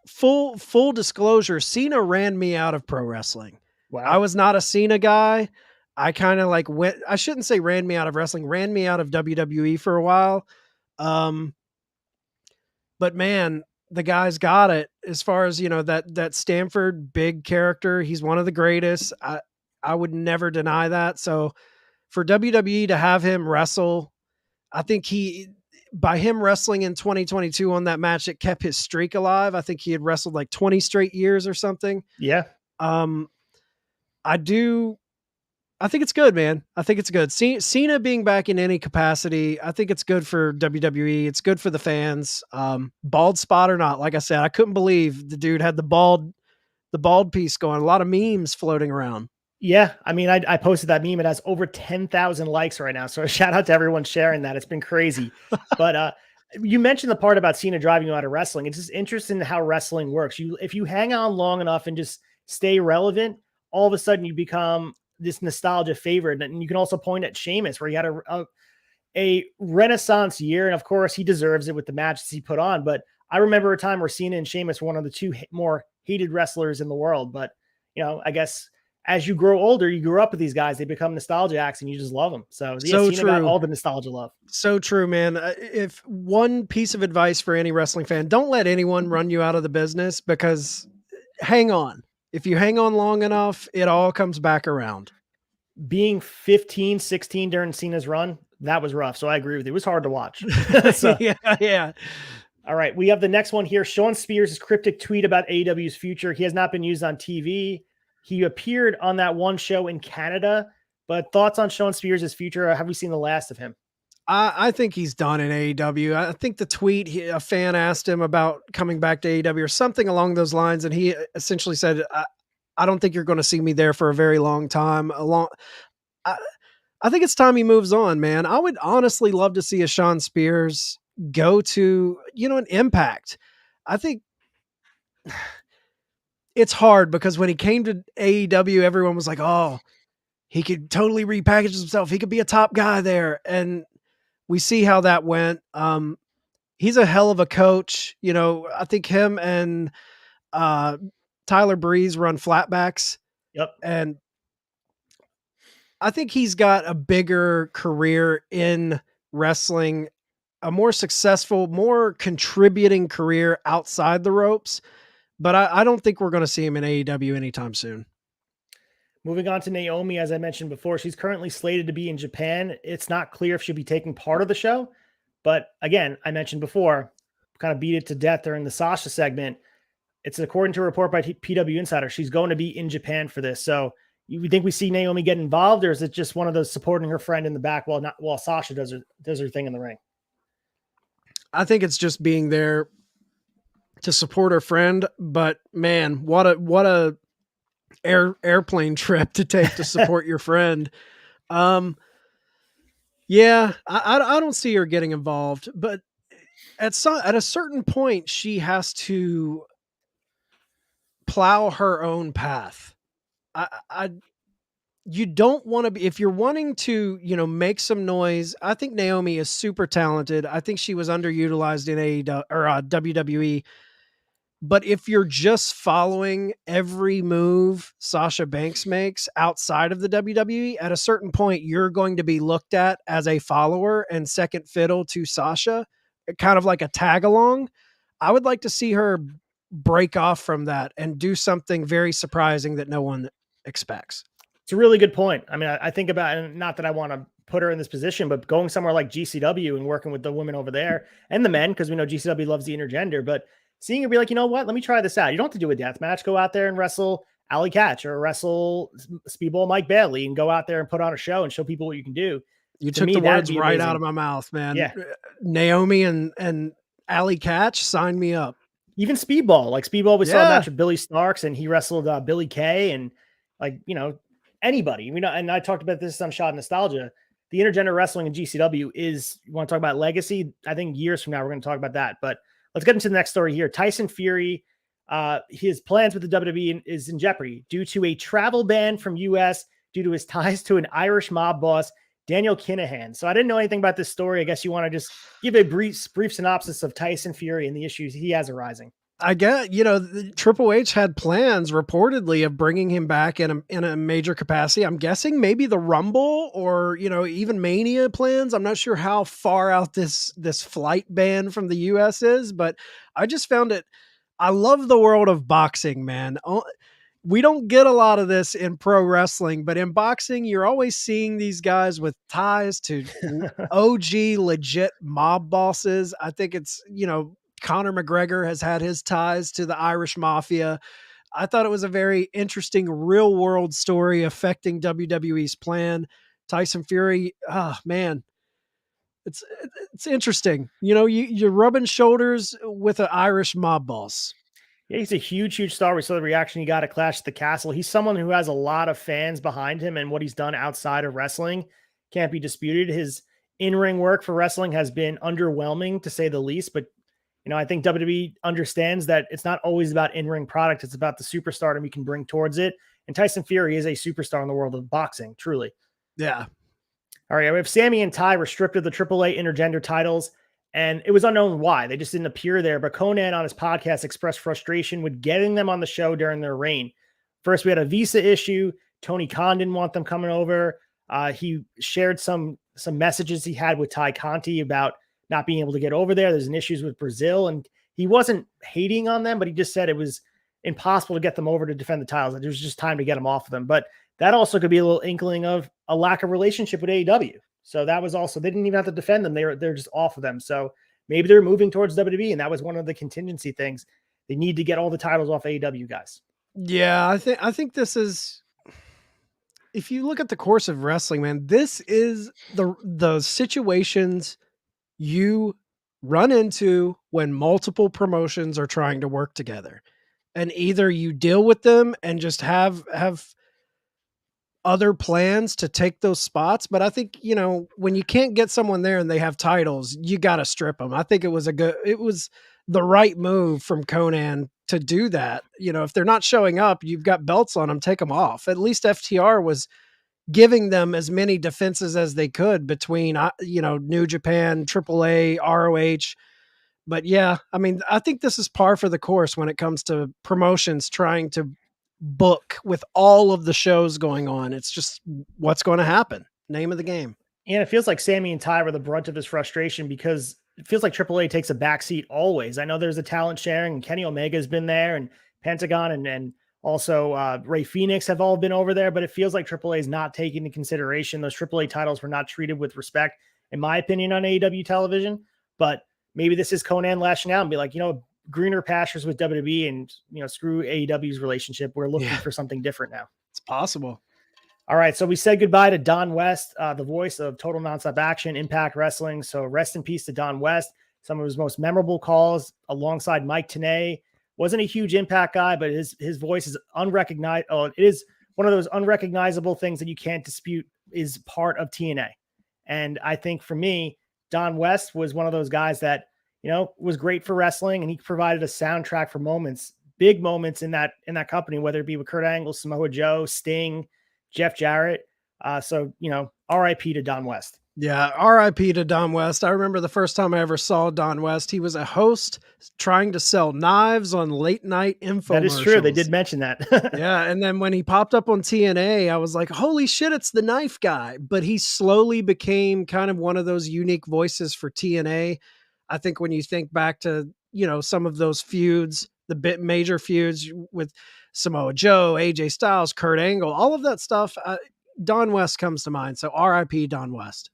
Full disclosure, Cena ran me out of pro wrestling. Wow. I was not a Cena guy. I kind of like went, I shouldn't say ran me out of wrestling, ran me out of WWE for a while. But man, the guy's got it as far as, that Stanford big character. He's one of the greatest. I would never deny that. So for WWE to have him wrestle, I think by him wrestling in 2022 on that match, it kept his streak alive. I think he had wrestled like 20 straight years or something. Yeah. I think it's good, man. I think it's good. Cena being back in any capacity, I think it's good for WWE. It's good for the fans. Bald spot or not, like I said, I couldn't believe the dude had the bald piece going. A lot of memes floating around. Yeah, I mean, I posted that meme. It has over 10,000 likes right now. So shout out to everyone sharing that. It's been crazy. But you mentioned the part about Cena driving you out of wrestling. It's just interesting how wrestling works. If you hang on long enough and just stay relevant, all of a sudden you become this nostalgia favorite. And you can also point at Sheamus, where he had a renaissance year. And of course, he deserves it with the matches he put on. But I remember a time where Cena and Sheamus were one of the two more hated wrestlers in the world. But, I guess as you grow older, you grew up with these guys, they become nostalgia acts and you just love them. So Cena got all the nostalgia love. So true, man. If one piece of advice for any wrestling fan, don't let anyone run you out of the business, because hang on. If you hang on long enough, it all comes back around. Being 15, 16 during Cena's run, that was rough. So I agree with you. It was hard to watch. Yeah. All right. We have the next one here. Sean Spears' cryptic tweet about AEW's future. He has not been used on TV. He appeared on that one show in Canada, but thoughts on Sean Spears' future? Have we seen the last of him? I think he's done in AEW. I think the tweet, a fan asked him about coming back to AEW or something along those lines, and he essentially said, I don't think you're going to see me there for a very long time. I think it's time he moves on, man. I would honestly love to see a Sean Spears go to, an Impact. I think it's hard because when he came to AEW, everyone was like, oh, he could totally repackage himself. He could be a top guy there. And we see how that went. He's a hell of a coach. I think him and Tyler Breeze run flatbacks. Yep. And I think he's got a bigger career in wrestling, a more successful, more contributing career outside the ropes. But I don't think we're going to see him in AEW anytime soon. Moving on to Naomi, as I mentioned before, she's currently slated to be in Japan. It's not clear if she'll be taking part of the show. But again, I mentioned before, kind of beat it to death during the SASHA segment. It's according to a report by PW Insider. She's going to be in Japan for this. So you think we see Naomi get involved, or is it just one of those supporting her friend in the back while SASHA does her thing in the ring? I think it's just being there to support her friend. But man, what a airplane trip to take to support your friend. Yeah, I don't see her getting involved, but at a certain point, she has to plow her own path. You don't want to be, if you're wanting to, make some noise. I think Naomi is super talented. I think she was underutilized in AEW or WWE. But if you're just following every move Sasha Banks makes outside of the WWE, at a certain point, you're going to be looked at as a follower and second fiddle to Sasha, kind of like a tag along. I would like to see her break off from that and do something very surprising that no one expects. It's a really good point. I mean, I think about, and not that I want to put her in this position, but going somewhere like GCW and working with the women over there and the men, because we know GCW loves the intergender, but seeing her be like, you know what, let me try this out. You don't have to do a death match. Go out there and wrestle Allie Katch or wrestle Speedball Mike Bailey and go out there and put on a show and show people what you can do. You To took me, the that'd words be right amazing. out of my mouth, man. Yeah. Naomi and Allie Katch, sign me up. Even Speedball, like Speedball, we saw a Yeah. match with Billy Starks and he wrestled Billy Kay and like, you know, anybody. We know, and I talked about this on Shot Nostalgia. The intergender wrestling in GCW is, you want to talk about legacy? I think years from now, we're going to talk about that. But let's get into the next story here. Tyson Fury, his plans with the WWE is in jeopardy due to a travel ban from US due to his ties to an Irish mob boss, Daniel Kinahan. So I didn't know anything about this story. I guess you want to just give a brief synopsis of Tyson Fury and the issues he has arising. I get, Triple H had plans reportedly of bringing him back in a major capacity. I'm guessing maybe the Rumble or, even Mania plans. I'm not sure how far out this flight ban from the US is, but I just found it. I love the world of boxing, man. We don't get a lot of this in pro wrestling, but in boxing, you're always seeing these guys with ties to OG legit mob bosses. I think it's, Conor McGregor has had his ties to the Irish mafia. I thought it was a very interesting real world story affecting WWE's plan. Tyson Fury, oh man, it's interesting. You're rubbing shoulders with an Irish mob boss. Yeah, he's a huge star. We saw the reaction he got at Clash at the Castle. He's someone who has a lot of fans behind him, and what he's done outside of wrestling can't be disputed. His in-ring work for wrestling has been underwhelming, to say the least. But, I think WWE understands that it's not always about in-ring product. It's about the superstardom you can bring towards it. And Tyson Fury is a superstar in the world of boxing, truly. Yeah. All right, we have Sammy and Ty restricted the AAA intergender titles, and it was unknown why. They just didn't appear there, but Conan on his podcast expressed frustration with getting them on the show during their reign. First, we had a visa issue. Tony Khan didn't want them coming over. He shared some messages he had with Ty Conti about not being able to get over there. There's an issues with Brazil, and he wasn't hating on them, but he just said it was impossible to get them over to defend the titles. There was just time to get them off of them. But that also could be a little inkling of a lack of relationship with AEW. So that was also, they didn't even have to defend them. They're just off of them. So maybe they're moving towards WWE, and that was one of the contingency things. They need to get all the titles off AEW guys. Yeah, I think this is, if you look at the course of wrestling, man, this is the situations you run into when multiple promotions are trying to work together. And either you deal with them and just have other plans to take those spots. But I think, when you can't get someone there and they have titles, you got to strip them. I think it was the right move from Conan to do that. If they're not showing up, you've got belts on them, take them off. At least FTR was giving them as many defenses as they could between, New Japan, AAA, ROH. But yeah, I mean, I think this is par for the course when it comes to promotions trying to book with all of the shows going on. It's just what's going to happen. Name of the game. And it feels like Sammy and Ty were the brunt of this frustration because it feels like AAA takes a backseat always. I know there's a talent sharing, and Kenny Omega has been there, and Pentagon and also Ray Phoenix have all been over there, but it feels like AAA is not taking into consideration. Those AAA titles were not treated with respect, in my opinion, on AEW television. But maybe this is Conan lashing out and be like, greener pastures with WWE, and screw AEW's relationship. We're looking for something different now. It's possible. All right, so we said goodbye to Don West, the voice of Total Nonstop Action, Impact Wrestling. So rest in peace to Don West. Some of his most memorable calls alongside Mike Tenay. Wasn't a huge Impact guy, but his voice is unrecognized. Oh, it is one of those unrecognizable things that you can't dispute is part of TNA. And I think for me, Don West was one of those guys that was great for wrestling, and he provided a soundtrack for moments, big moments in that company, whether it be with Kurt Angle, Samoa Joe, Sting, Jeff Jarrett. So RIP to Don West. Yeah, RIP to Don West. I remember the first time I ever saw Don West. He was a host trying to sell knives on late night infomercials. That is true. They did mention that. Yeah, and then when he popped up on TNA, I was like, holy shit, it's the knife guy. But he slowly became kind of one of those unique voices for TNA. I think when you think back to, some of those feuds, the major feuds with Samoa Joe, AJ Styles, Kurt Angle, all of that stuff. Don West comes to mind. So RIP Don West.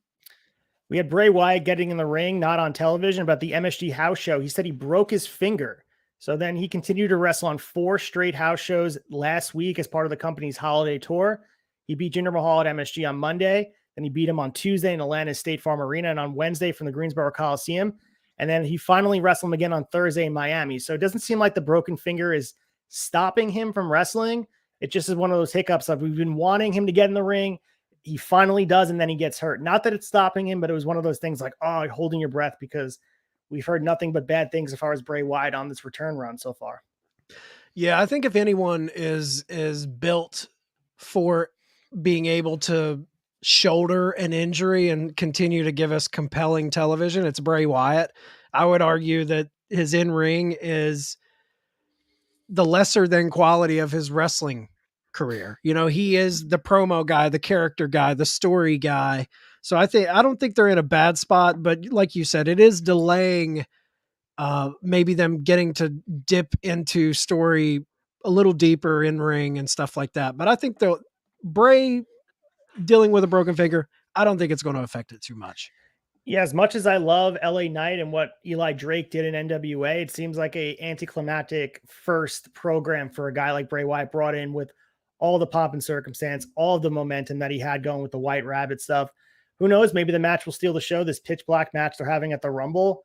We had Bray Wyatt getting in the ring, not on television, but the MSG house show. He said he broke his finger. So then he continued to wrestle on 4 straight house shows last week as part of the company's holiday tour. He beat Jinder Mahal at MSG on Monday. Then he beat him on Tuesday in Atlanta's State Farm Arena and on Wednesday from the Greensboro Coliseum. And then he finally wrestled him again on Thursday in Miami. So it doesn't seem like the broken finger is stopping him from wrestling. It just is one of those hiccups of we've been wanting him to get in the ring. He finally does, and then he gets hurt. Not that it's stopping him, but it was one of those things like, oh, holding your breath, because we've heard nothing but bad things as far as Bray Wyatt on this return run so far. Yeah, I think if anyone is built for being able to shoulder an injury and continue to give us compelling television, it's Bray Wyatt. I would argue that his in-ring is the lesser than quality of his wrestling career. You know, he is the promo guy, the character guy, the story guy. So I don't think they're in a bad spot, but like you said, it is delaying maybe them getting to dip into story a little deeper in ring and stuff like that. But I think Bray dealing with a broken finger, I don't think it's going to affect it too much. Yeah, as much as I love LA Knight and what Eli Drake did in NWA, it seems like a anticlimactic first program for a guy like Bray Wyatt, brought in with all the pomp and circumstance, all the momentum that he had going with the White Rabbit stuff. Who knows? Maybe the match will steal the show, this pitch black match they're having at the Rumble.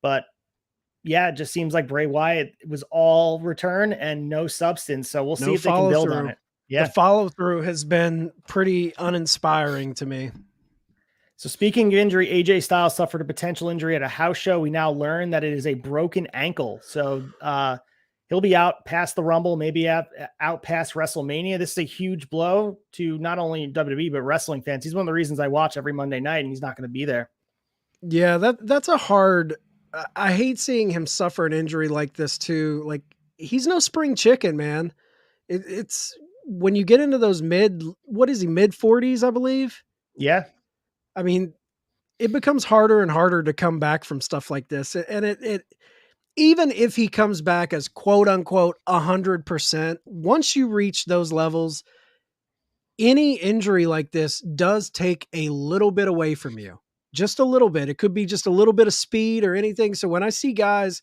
But yeah, it just seems like Bray Wyatt was all return and no substance. So we'll see if they can build on it. Yeah. The follow through has been pretty uninspiring to me. So speaking of injury, AJ Styles suffered a potential injury at a house show. We now learn that it is a broken ankle. So he'll be out past the Rumble, maybe out past WrestleMania. This is a huge blow to not only WWE, but wrestling fans. He's one of the reasons I watch every Monday night, and he's not going to be there. Yeah, that's a hard... I hate seeing him suffer an injury like this too. Like, he's no spring chicken, man. It's when you get into those mid 40s, I believe. Yeah. I mean, it becomes harder and harder to come back from stuff like this. And it even if he comes back as quote unquote 100%, once you reach those levels, any injury like this does take a little bit away from you. Just a little bit. It could be just a little bit of speed or anything. So when I see guys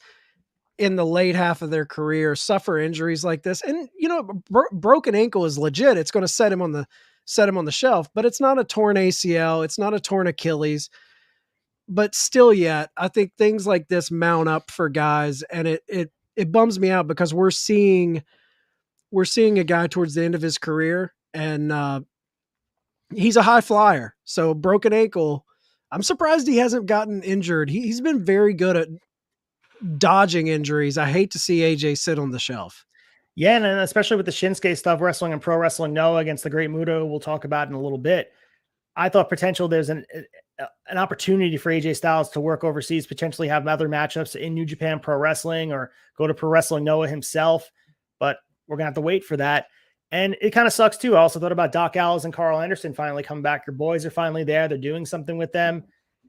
in the late half of their career suffer injuries like this, and you know, broken ankle is legit. It's going to set him on the shelf, but it's not a torn ACL. It's not a torn Achilles, but still yet, I think things like this mount up for guys, and it bums me out because we're seeing a guy towards the end of his career, and he's a high flyer. So broken ankle, I'm surprised he hasn't gotten injured. He's been very good at dodging injuries. I hate to see AJ sit on the shelf. Yeah, and especially with the Shinsuke stuff, wrestling and pro wrestling Noah against the Great Muto, we'll talk about in a little bit. I thought potential there's an opportunity for AJ Styles to work overseas, potentially have other matchups in New Japan Pro Wrestling or go to Pro Wrestling Noah himself. But we're going to have to wait for that. And it kind of sucks too. I also thought about Doc Gallows and Carl Anderson finally coming back. Your boys are finally there. They're doing something with them.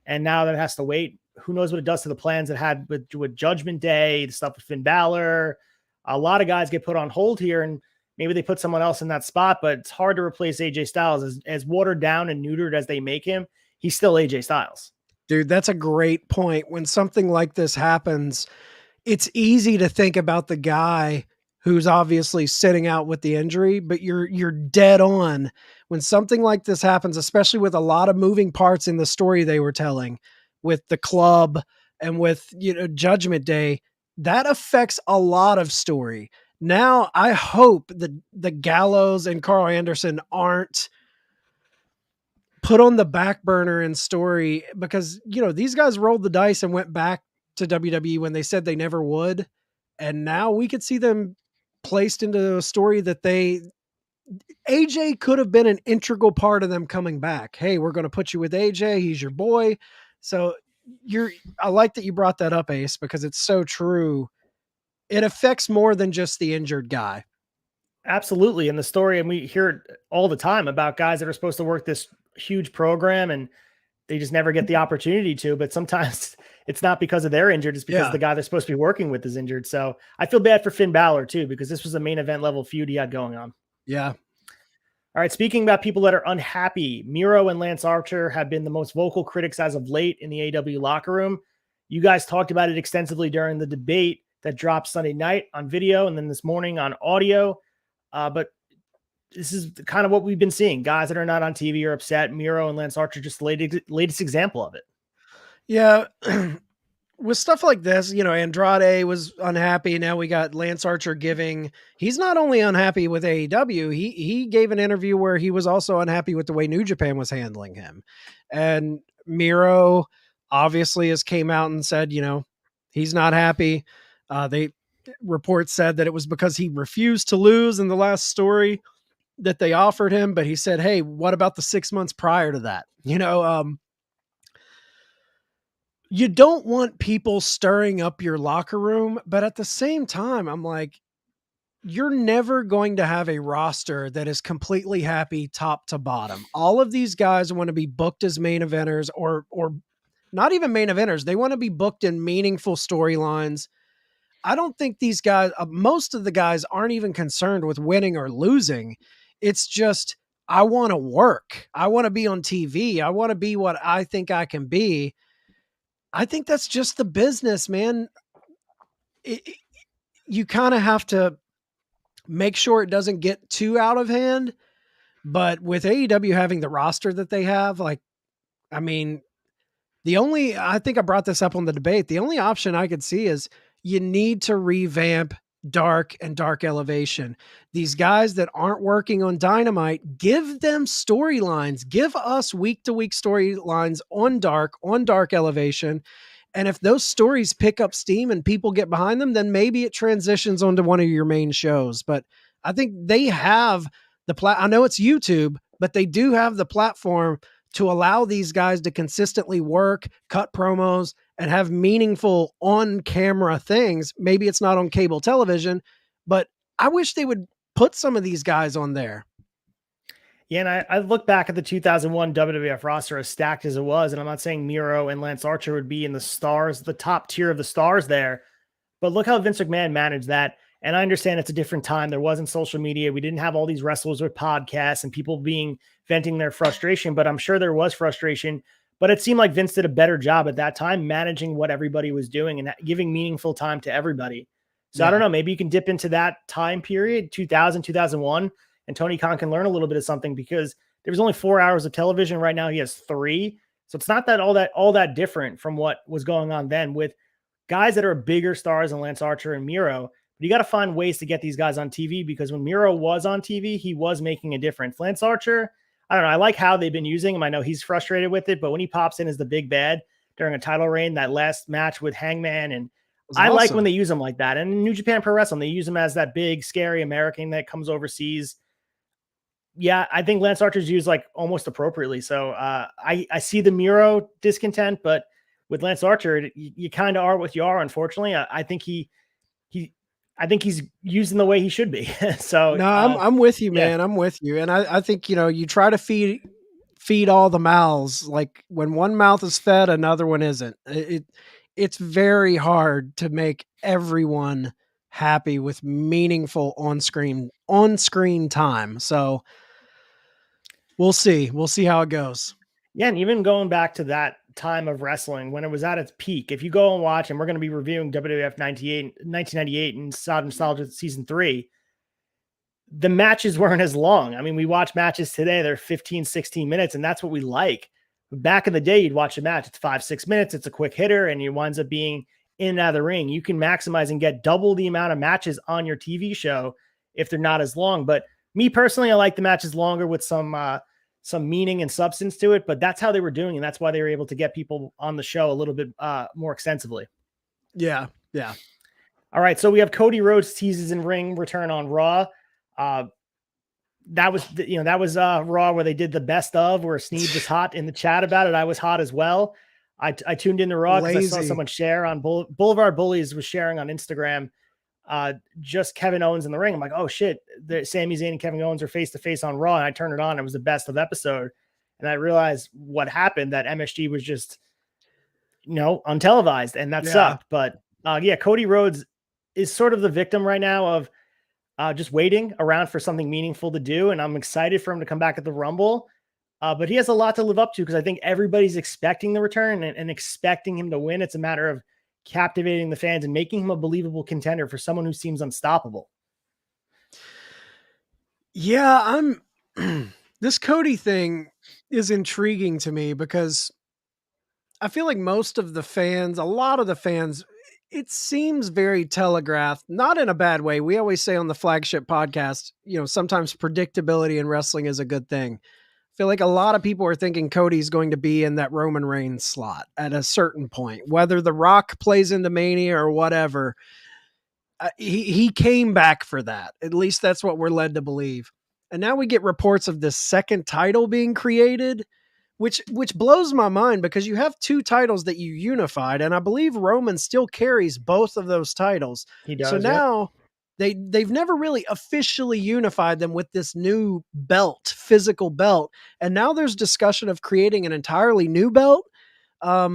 And now that has to wait. Who knows what it does to the plans it had with Judgment Day, the stuff with Finn Balor. A lot of guys get put on hold here, and maybe they put someone else in that spot, but it's hard to replace AJ Styles. As watered down and neutered as they make him, he's still AJ Styles. Dude, that's a great point. When something like this happens, it's easy to think about the guy who's obviously sitting out with the injury, but you're dead on. When something like this happens, especially with a lot of moving parts in the story they were telling with the club and with, you know, Judgment Day, that affects a lot of story. Now, I hope that the Gallows and Carl Anderson aren't put on the back burner in story because, you know, these guys rolled the dice and went back to WWE when they said they never would. And now we could see them placed into a story that AJ could have been an integral part of them coming back. Hey, we're going to put you with AJ. He's your boy. So I like that you brought that up, Ace, because it's so true. It affects more than just the injured guy. Absolutely. And the story, and we hear it all the time about guys that are supposed to work this huge program and they just never get the opportunity to. But sometimes it's not because of they're injured. It's because Yeah. the guy they're supposed to be working with is injured. So I feel bad for Finn Balor too, because this was a main event level feud he had going on. Yeah. All right, speaking about people that are unhappy, Miro and Lance Archer have been the most vocal critics as of late in the AEW locker room. You guys talked about it extensively during the debate that dropped Sunday night on video and then this morning on audio. But this is kind of what we've been seeing. Guys that are not on TV are upset. Miro and Lance Archer just the latest example of it. Yeah. With stuff like this, Andrade was unhappy. Now we got Lance Archer he's not only unhappy with AEW, he gave an interview where he was also unhappy with the way New Japan was handling him. And Miro obviously has came out and said, he's not happy. Reports said that it was because he refused to lose in the last story that they offered him. But he said, hey, what about the 6 months prior to that? You don't want people stirring up your locker room, but at the same time, I'm like, you're never going to have a roster that is completely happy top to bottom. All of these guys want to be booked as main eventers or not even main eventers. They want to be booked in meaningful storylines. I don't think these guys, most of the guys aren't even concerned with winning or losing. It's just, I want to work. I want to be on TV. I want to be what I think I can be. I think that's just the business, man. You kind of have to make sure it doesn't get too out of hand. But with AEW having the roster that they have, I think I brought this up on the debate. The only option I could see is you need to revamp Dark and Dark Elevation. These guys that aren't working on Dynamite, give them storylines. Give us week-to-week storylines on Dark Elevation. And if those stories pick up steam and people get behind them, then maybe it transitions onto one of your main shows. But I think they have I know it's YouTube, but they do have the platform to allow these guys to consistently work, cut promos, and have meaningful on-camera things. Maybe it's not on cable television, but I wish they would put some of these guys on there. Yeah, and I look back at the 2001 WWF roster as stacked as it was, and I'm not saying Miro and Lance Archer would be in the stars, the top tier of the stars there, but look how Vince McMahon managed that. And I understand it's a different time. There wasn't social media. We didn't have all these wrestlers with podcasts and people venting their frustration, but I'm sure there was frustration. But it seemed like Vince did a better job at that time managing what everybody was doing and giving meaningful time to everybody. So yeah. I don't know, maybe you can dip into that time period, 2000, 2001, and Tony Khan can learn a little bit of something because there was only 4 hours of television. Right now he has 3. So it's not all that different from what was going on then with guys that are bigger stars than Lance Archer and Miro. But you got to find ways to get these guys on TV because when Miro was on TV, he was making a difference. Lance Archer, I don't know. I like how they've been using him. I know he's frustrated with it, but when he pops in as the big bad during a title reign, that last match with Hangman, and I like when they use him like that. And in New Japan Pro Wrestling, they use him as that big, scary American that comes overseas. Yeah, I think Lance Archer's used like almost appropriately. So I see the Miro discontent, but with Lance Archer, you kind of are what you are. Unfortunately, I think he's using the way he should be. So no, I'm with you, man. Yeah. I'm with you. And I think, you try to feed all the mouths. Like when one mouth is fed, another one isn't. It's very hard to make everyone happy with meaningful on-screen time. So we'll see. We'll see how it goes. Yeah. And even going back to that time of wrestling when it was at its peak, if you go and watch, and we're going to be reviewing WWF 1998 and Nostalgia Season 3, the matches weren't as long. I mean, we watch matches today, they're 15, 16 minutes, and that's what we like. Back in the day, you'd watch a match, it's 5-6 minutes, it's a quick hitter, and it winds up being in and out of the ring. You can maximize and get double the amount of matches on your TV show if they're not as long. But me personally, I like the matches longer with some meaning and substance to it, but that's how they were doing. And that's why they were able to get people on the show a little bit more extensively. Yeah. Yeah. All right. So we have Cody Rhodes teases in ring return on Raw. That was Raw where they did the best of, where Sneed was hot in the chat about it. I was hot as well. I tuned into Raw because I saw someone share on Boulevard Bullies was sharing on Instagram, just Kevin Owens in the ring. I'm like, oh shit, Sami Zayn and Kevin Owens are face to face on Raw. And I turned it on. It was the best of episode. And I realized what happened, that MSG was just untelevised, and that Yeah. sucked. But yeah, Cody Rhodes is sort of the victim right now of just waiting around for something meaningful to do. And I'm excited for him to come back at the Rumble. But he has a lot to live up to because I think everybody's expecting the return and expecting him to win. It's a matter of captivating the fans and making him a believable contender for someone who seems unstoppable. Yeah, this Cody thing is intriguing to me because I feel like most of the fans, a lot of the fans, it seems very telegraphed, not in a bad way. We always say on the flagship podcast, sometimes predictability in wrestling is a good thing. I feel like a lot of people are thinking Cody's going to be in that Roman Reigns slot at a certain point, whether The Rock plays into Mania or whatever. He came back for that. At least that's what we're led to believe. And now we get reports of this second title being created, which blows my mind because you have two titles that you unified, and I believe Roman still carries both of those titles. He So does. now they've never really officially unified them with this new belt, physical belt, and now there's discussion of creating an entirely new belt. I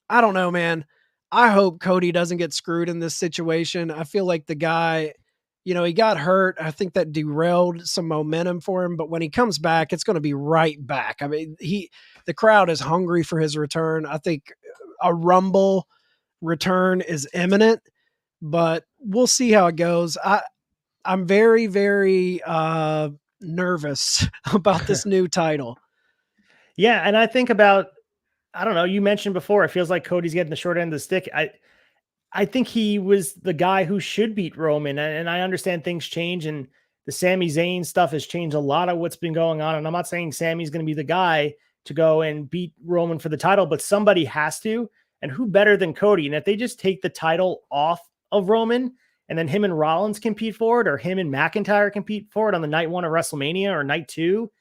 don't know, man. I hope Cody doesn't get screwed in this situation. I feel like the guy, he got hurt. I think that derailed some momentum for him, but when he comes back, it's going to be right back. I mean, the crowd is hungry for his return. I think a Rumble return is imminent, but we'll see how it goes. I'm very, very nervous about this new title. Yeah, and I think about, I don't know, you mentioned before, it feels like Cody's getting the short end of the stick. I think he was the guy who should beat Roman, and I understand things change, and the Sami Zayn stuff has changed a lot of what's been going on. And I'm not saying Sami's going to be the guy to go and beat Roman for the title, but somebody has to. And who better than Cody? And if they just take the title off of Roman, and then him and Rollins compete for it, or him and McIntyre compete for it on the night one of WrestleMania or night two,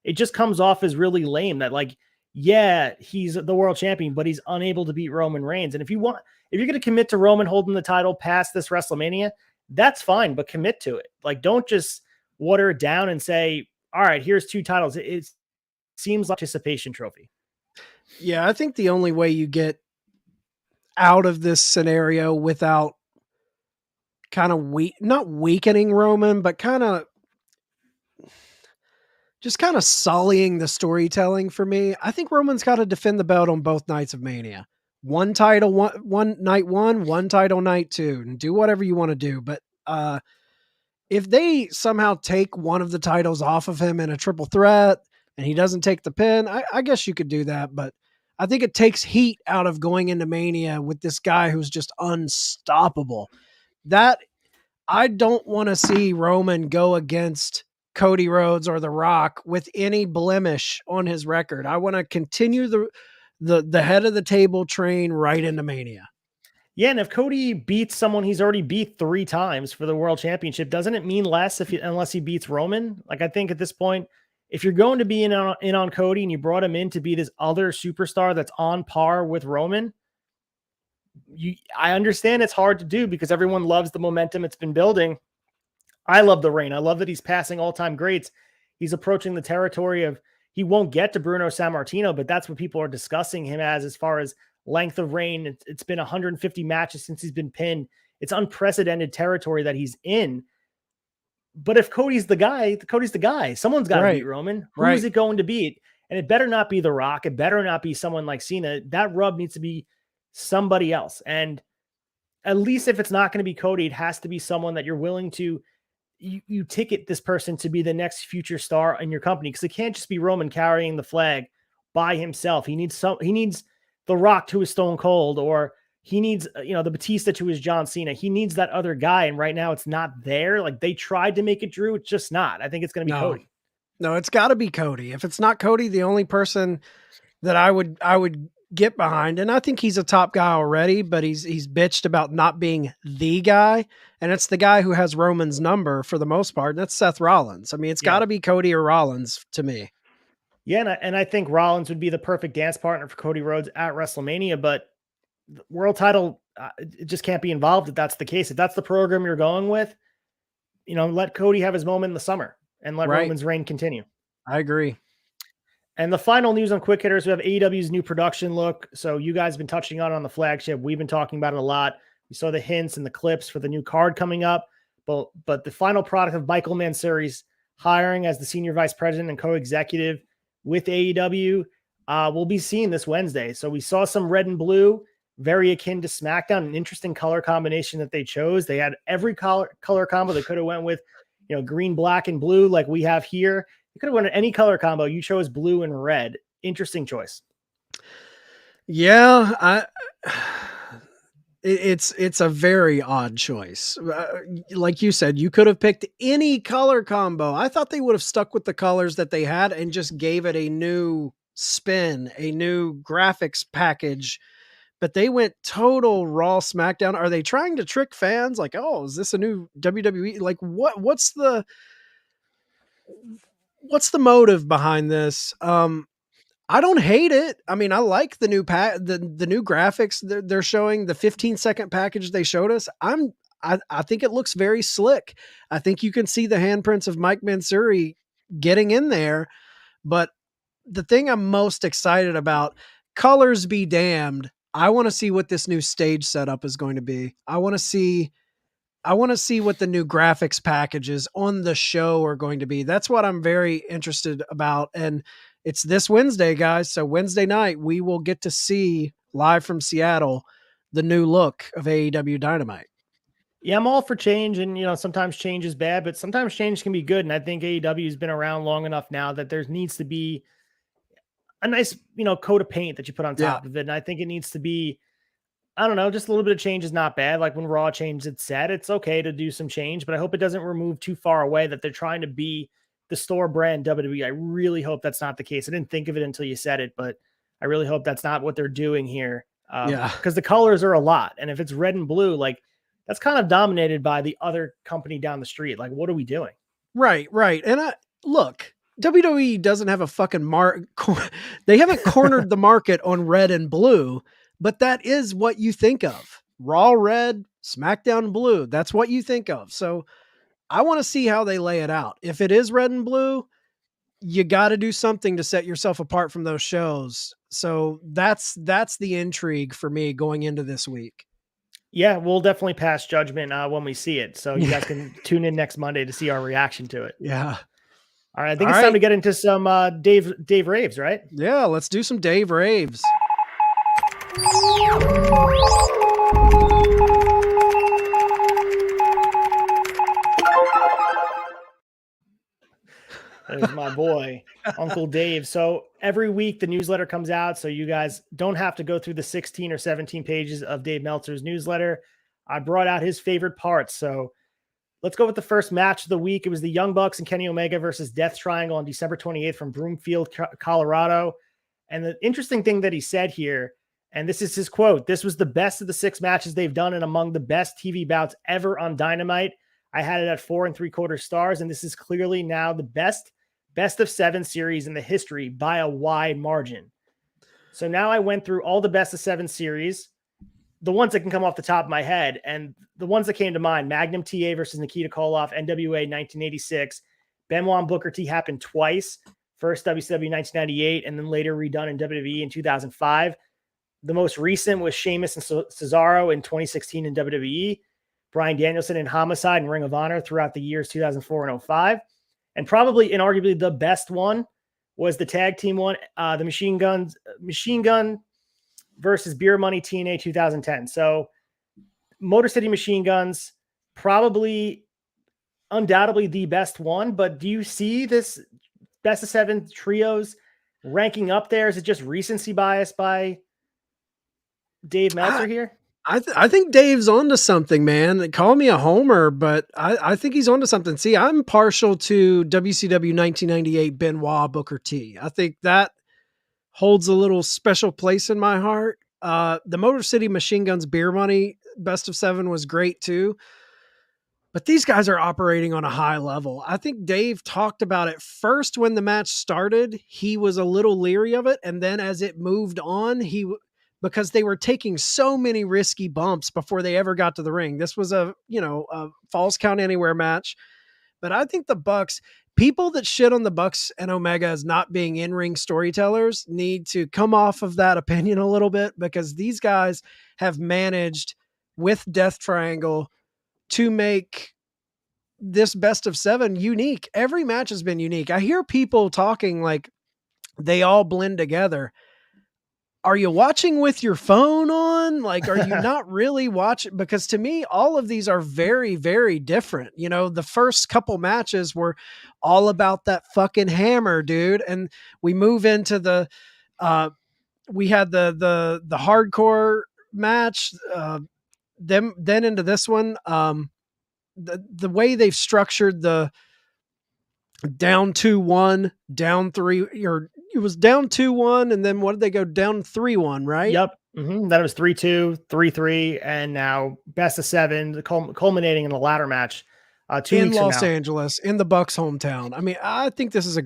it just comes off as really lame that, like, yeah, he's the world champion, but he's unable to beat Roman Reigns. And if you're going to commit to Roman holding the title past this WrestleMania, that's fine, but commit to it. Like, don't just water it down and say, all right, here's two titles. It seems like a participation trophy. Yeah, I think the only way you get out of this scenario without kind of not weakening Roman, but kind of sullying the storytelling for me. I think Roman's got to defend the belt on both nights of Mania. One title, one night one title night two, and do whatever you want to do. But if they somehow take one of the titles off of him in a triple threat and he doesn't take the pin, I guess you could do that. But I think it takes heat out of going into Mania with this guy who's just unstoppable. That I don't want to see Roman go against Cody Rhodes or The Rock with any blemish on his record. I want to continue the head of the table train right into Mania. Yeah, and if Cody beats someone he's already beat 3 times for the world championship, doesn't it mean less unless he beats Roman? Like, I think at this point, if you're going to be in on Cody and you brought him in to be this other superstar that's on par with Roman, I understand it's hard to do because everyone loves the momentum it's been building. I love the reign. I love that he's passing all-time greats. He's approaching the territory of, he won't get to Bruno Sammartino, but that's what people are discussing him as far as length of reign. It's been 150 matches since he's been pinned. It's unprecedented territory that he's in. But if Cody's the guy, Cody's the guy. Someone's got to beat Roman. Who is it going to beat? And it better not be The Rock. It better not be someone like Cena. That rub needs to be somebody else. And at least if it's not going to be Cody, it has to be someone that you're willing to, you ticket this person to be the next future star in your company, because it can't just be Roman carrying the flag by himself. He needs The Rock to his Stone Cold, or he needs, the Batista to his John Cena. He needs that other guy. And right now it's not there. Like, they tried to make it Drew. It's just not. I think it's going to be Cody. No, it's got to be Cody. If it's not Cody, the only person that I would get behind, and I think he's a top guy already, but he's bitched about not being the guy, and it's the guy who has Roman's number for the most part, and that's Seth Rollins. I mean, it's got to be Cody or Rollins to me. Yeah, and I think Rollins would be the perfect dance partner for Cody Rhodes at WrestleMania, but the world title, it just can't be involved if that's the case. If that's the program you're going with, let Cody have his moment in the summer and let Roman's reign continue. I agree. And the final news on quick hitters, we have AEW's new production look. So you guys have been touching on the flagship. We've been talking about it a lot. We saw the hints and the clips for the new card coming up. But the final product of Michael Mansuri's hiring as the senior vice president and co-executive with AEW we'll be seeing this Wednesday. So we saw some red and blue, very akin to SmackDown, an interesting color combination that they chose. They had every color combo they could have went with, green, black, and blue like we have here. You could have went any color combo. You chose blue and red. Interesting choice. Yeah, it's a very odd choice. Like you said, you could have picked any color combo. I thought they would have stuck with the colors that they had and just gave it a new spin, a new graphics package. But they went total Raw SmackDown. Are they trying to trick fans? Like, oh, is this a new WWE? Like, what's the motive behind this? I don't hate it. I mean, I like the new the new graphics they're showing. The 15-second package they showed us. I think it looks very slick. I think you can see the handprints of Mike Mansuri getting in there. But the thing I'm most excited about, colors be damned, I want to see what this new stage setup is going to be. I want to see what the new graphics packages on the show are going to be. That's what I'm very interested about. And it's this Wednesday, guys. So Wednesday night, we will get to see live from Seattle the new look of AEW Dynamite. Yeah, I'm all for change. And, sometimes change is bad, but sometimes change can be good. And I think AEW has been around long enough now that there needs to be a nice, coat of paint that you put on top of it. And I think it needs to be, I don't know, just a little bit of change is not bad. Like when Raw changed its set, it's okay to do some change, but I hope it doesn't remove too far away that they're trying to be the store brand WWE. I really hope that's not the case. I didn't think of it until you said it, but I really hope that's not what they're doing here. Because the colors are a lot. And if it's red and blue, like that's kind of dominated by the other company down the street. Like, what are we doing? Right. And look, WWE doesn't have a fucking they haven't cornered the market on red and blue, but that is what you think of. Raw red, SmackDown blue. That's what you think of. So I want to see how they lay it out. If it is red and blue, you got to do something to set yourself apart from those shows. So that's the intrigue for me going into this week. Yeah, we'll definitely pass judgment when we see it. So you guys can tune in next Monday to see our reaction to it. Yeah. All right. I think it's time to get into some Dave raves, right? Yeah, let's do some Dave raves. There's my boy, Uncle Dave. So every week the newsletter comes out, so you guys don't have to go through the 16 or 17 pages of Dave Meltzer's newsletter. I brought out his favorite parts. So let's go with the first match of the week. It was the Young Bucks and Kenny Omega versus Death Triangle on December 28th from Broomfield, Colorado. And the interesting thing that he said here, and this is his quote, "This was the best of the 6 matches they've done and among the best TV bouts ever on Dynamite. I had it at 4 3/4 stars, and this is clearly now the best of 7 series in the history by a wide margin." So now I went through all the best of 7 series, the ones that can come off the top of my head, and the ones that came to mind: Magnum TA versus Nikita Koloff, NWA 1986. Benoit and Booker T happened twice. First WCW 1998, and then later redone in WWE in 2005. The most recent was Sheamus and Cesaro in 2016 in WWE. Bryan Danielson and Homicide and Ring of Honor throughout the years 2004 and 05. And probably and arguably the best one was the tag team one, the Machine Gun versus Beer Money TNA 2010. So Motor City Machine Guns, probably undoubtedly the best one, but do you see this best of 7 trios ranking up there? Is it just recency bias by Dave Meltzer here? I think Dave's onto something, man. Call me a homer, but I think he's onto something. See, I'm partial to WCW 1998 Benoit Booker T. I think that holds a little special place in my heart. The Motor City Machine Guns Beer Money best of 7 was great too. But these guys are operating on a high level. I think Dave talked about it first when the match started. He was a little leery of it. And then as it moved on, because they were taking so many risky bumps before they ever got to the ring. This was a Falls Count Anywhere match. But I think the Bucks, people that shit on the Bucks and Omega as not being in-ring storytellers need to come off of that opinion a little bit, because these guys have managed with Death Triangle to make this best of 7 unique. Every match has been unique. I hear people talking like they all blend together. Are you watching with your phone on? Like, are you not really watching? Because to me, all of these are very, very different. You know, the first couple matches were all about that fucking hammer, dude. And we move into we had the hardcore match, then into this one. The way they've structured the down 2-1, down 3, or it was down 2-1, and then what did they go down 3-1, right? Yep. Then it was 3-2, 3-3, and now best of 7, culminating in the ladder match 2 in weeks from Los now. Angeles, in the Bucks' hometown. I mean, I think this is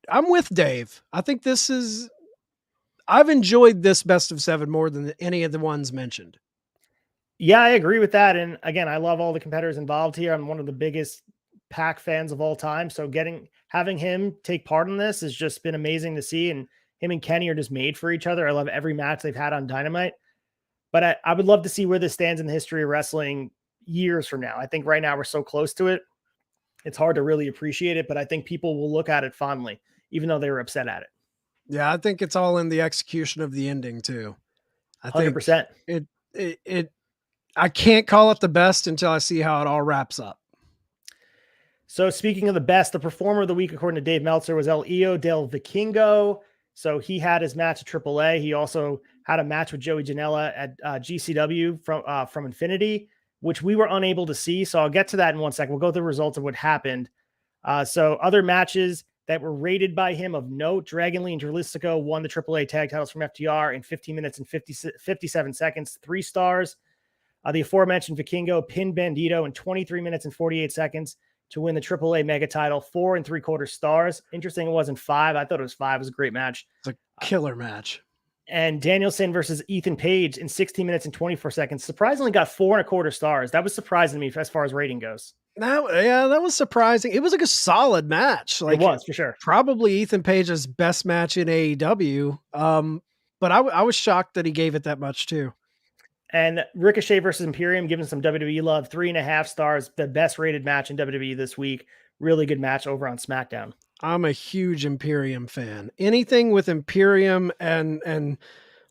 I'm with Dave. I think I've enjoyed this best of 7 more than any of the ones mentioned. Yeah, I agree with that. And again, I love all the competitors involved here. I'm one of the biggest Pac fans of all time. So having him take part in this has just been amazing to see. And him and Kenny are just made for each other. I love every match they've had on Dynamite. But I would love to see where this stands in the history of wrestling years from now. I think right now we're so close to it, it's hard to really appreciate it. But I think people will look at it fondly, even though they were upset at it. Yeah, I think it's all in the execution of the ending too. I think 100%. I can't call it the best until I see how it all wraps up. So speaking of the best, the performer of the week, according to Dave Meltzer, was El Hijo del Vikingo. So he had his match at AAA. He also had a match with Joey Janela at GCW from Infinity, which we were unable to see. So I'll get to that in 1 second. We'll go through the results of what happened. So other matches that were rated by him of note: Dragon Lee and Jalisco won the AAA tag titles from FTR in 15 minutes and 57 seconds, 3 stars. The aforementioned Vikingo pinned Bandito in 23 minutes and 48 seconds to win the AAA mega title, 4 3/4 stars. Interesting, it wasn't 5. I thought it was 5. It was a great match. It's a killer match. And Danielson versus Ethan Page in 16 minutes and 24 seconds surprisingly got 4 1/4 stars. That was surprising to me as far as rating goes. That was surprising. It was like a solid match. Like, it was, for sure. Probably Ethan Page's best match in AEW. But I was shocked that he gave it that much too. And Ricochet versus Imperium, given some WWE love, 3.5 stars, the best rated match in WWE this week. Really good match over on SmackDown. I'm a huge Imperium fan. Anything with Imperium and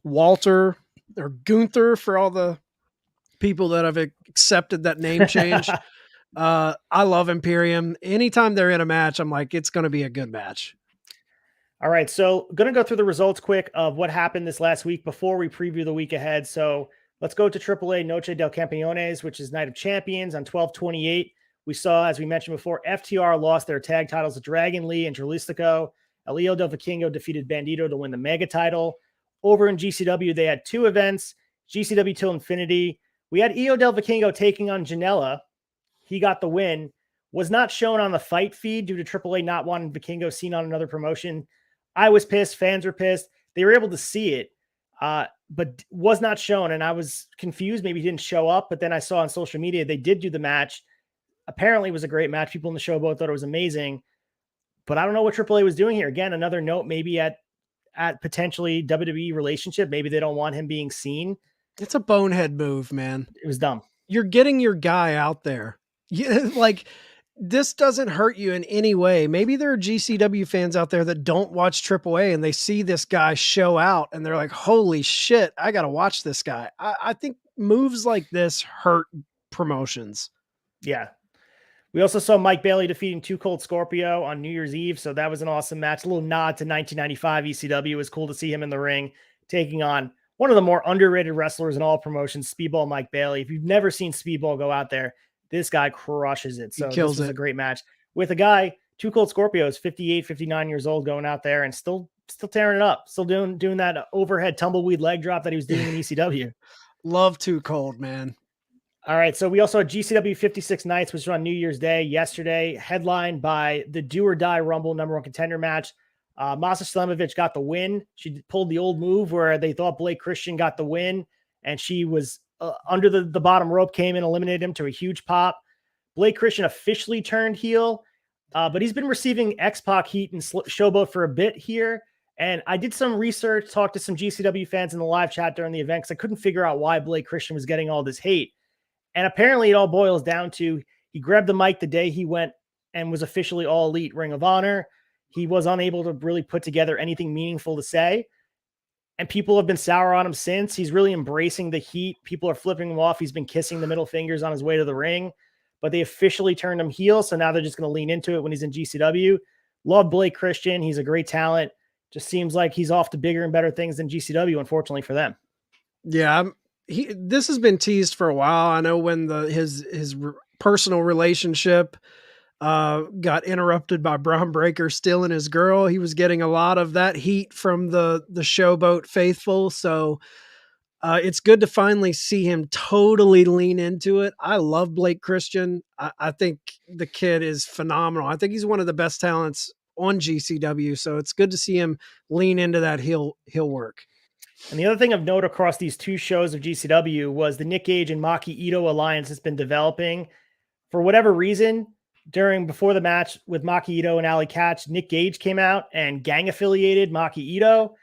Walter, or Gunther for all the people that have accepted that name change. I love Imperium. Anytime they're in a match, I'm like, it's going to be a good match. All right, so going to go through the results quick of what happened this last week before we preview the week ahead. So let's go to AAA Noche del Campeones, which is Night of Champions on 12/28. We saw, as we mentioned before, FTR lost their tag titles to Dragon Lee and Jalisco. El Hijo del Vikingo defeated Bandito to win the mega title. Over in GCW, they had 2 events, GCW till Infinity. We had Hijo del Vikingo taking on Janela. He got the win. Was not shown on the fight feed due to AAA not wanting Vikingo seen on another promotion. I was pissed. Fans were pissed. They were able to see it, but was not shown. And I was confused. Maybe he didn't show up. But then I saw on social media they did do the match. Apparently, it was a great match. People in the show both thought it was amazing. But I don't know what AAA was doing here. Again, another note maybe at potentially WWE relationship. Maybe they don't want him being seen. It's a bonehead move, man. It was dumb. You're getting your guy out there. Like, this doesn't hurt you in any way. Maybe there are GCW fans out there that don't watch AAA and they see this guy show out and they're like, holy shit, I got to watch this guy. I think moves like this hurt promotions. Yeah. We also saw Mike Bailey defeating Too Cold Scorpio on New Year's Eve. So that was an awesome match. A little nod to 1995 ECW. It was cool to see him in the ring taking on one of the more underrated wrestlers in all promotions, Speedball Mike Bailey. If you've never seen Speedball go out there, this guy crushes it. So this was a great match with a guy. Too Cold Scorpio is 58, 59 years old, going out there and still tearing it up. Still doing that overhead tumbleweed leg drop that he was doing in ECW. Love Too Cold, man. All right. So we also had GCW 56 Nights, which was on New Year's Day yesterday, headlined by the Do or Die Rumble #1 contender match. Masa Slemovich got the win. She pulled the old move where they thought Blake Christian got the win, and she was under the bottom rope, came in, eliminated him to a huge pop. Blake Christian officially turned heel. But he's been receiving X-Pac heat and Showboat for a bit here. And I did some research, talked to some GCW fans in the live chat during the event because I couldn't figure out why Blake Christian was getting all this hate. And apparently it all boils down to he grabbed the mic the day he went and was officially All Elite Ring of Honor. He was unable to really put together anything meaningful to say. And people have been sour on him since. He's really embracing the heat. People are flipping him off. He's been kissing the middle fingers on his way to the ring. But they officially turned him heel, so now they're just going to lean into it when he's in GCW. Love Blake Christian. He's a great talent. Just seems like he's off to bigger and better things than GCW, unfortunately for them. Yeah, this has been teased for a while. I know when his personal relationship got interrupted by Braun Breaker stealing his girl, he was getting a lot of that heat from the Showboat faithful. So it's good to finally see him totally lean into it. I love Blake Christian. I think the kid is phenomenal. I think he's one of the best talents on GCW. So it's good to see him lean into that heel work. And the other thing of note across these two shows of GCW was the Nick Gage and Maki Ito alliance has been developing. For whatever reason, before the match with Maki Ito and Ali Catch, Nick Gage came out and gang affiliated Maki Ito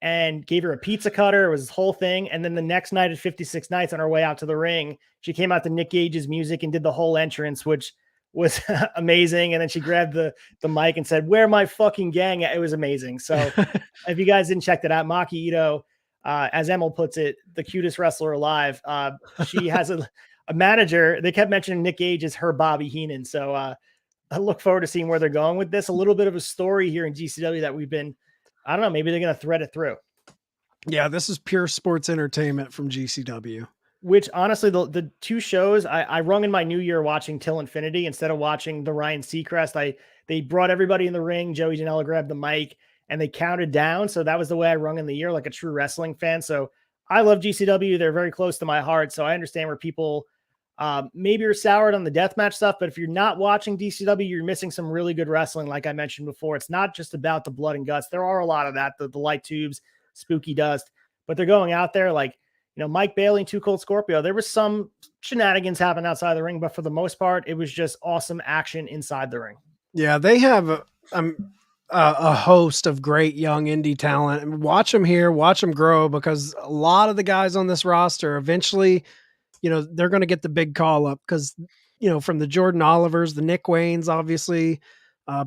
and gave her a pizza cutter. It was this whole thing. And then the next night at 56 Nights on her way out to the ring, she came out to Nick Gage's music and did the whole entrance, which was amazing. And then she grabbed the mic and said, "Where my fucking gang?" It was amazing. So if you guys didn't check that out, Maki Ito, as Emil puts it, the cutest wrestler alive. She has a manager. They kept mentioning Nick Gage as her Bobby Heenan. So I look forward to seeing where they're going with this. A little bit of a story here in GCW that we've been, I don't know, maybe they're going to thread it through. Yeah, this is pure sports entertainment from GCW. Which honestly, the two shows I rung in my new year watching Till Infinity instead of watching the Ryan Seacrest. They brought everybody in the ring. Joey Janela grabbed the mic and they counted down. So that was the way I rung in the year, like a true wrestling fan. So I love GCW. They're very close to my heart. So I understand where people maybe are soured on the deathmatch stuff, but if you're not watching GCW, you're missing some really good wrestling. Like I mentioned before, it's not just about the blood and guts. There are a lot of that, the light tubes, spooky dust, but they're going out there like, Mike Bailey and Too Cold Scorpio. There was some shenanigans happening outside the ring, but for the most part, it was just awesome action inside the ring. Yeah, they have a host of great young indie talent, and watch them here, watch them grow, because a lot of the guys on this roster eventually, they're going to get the big call up because, from the Jordan Olivers, the Nick Waynes, obviously,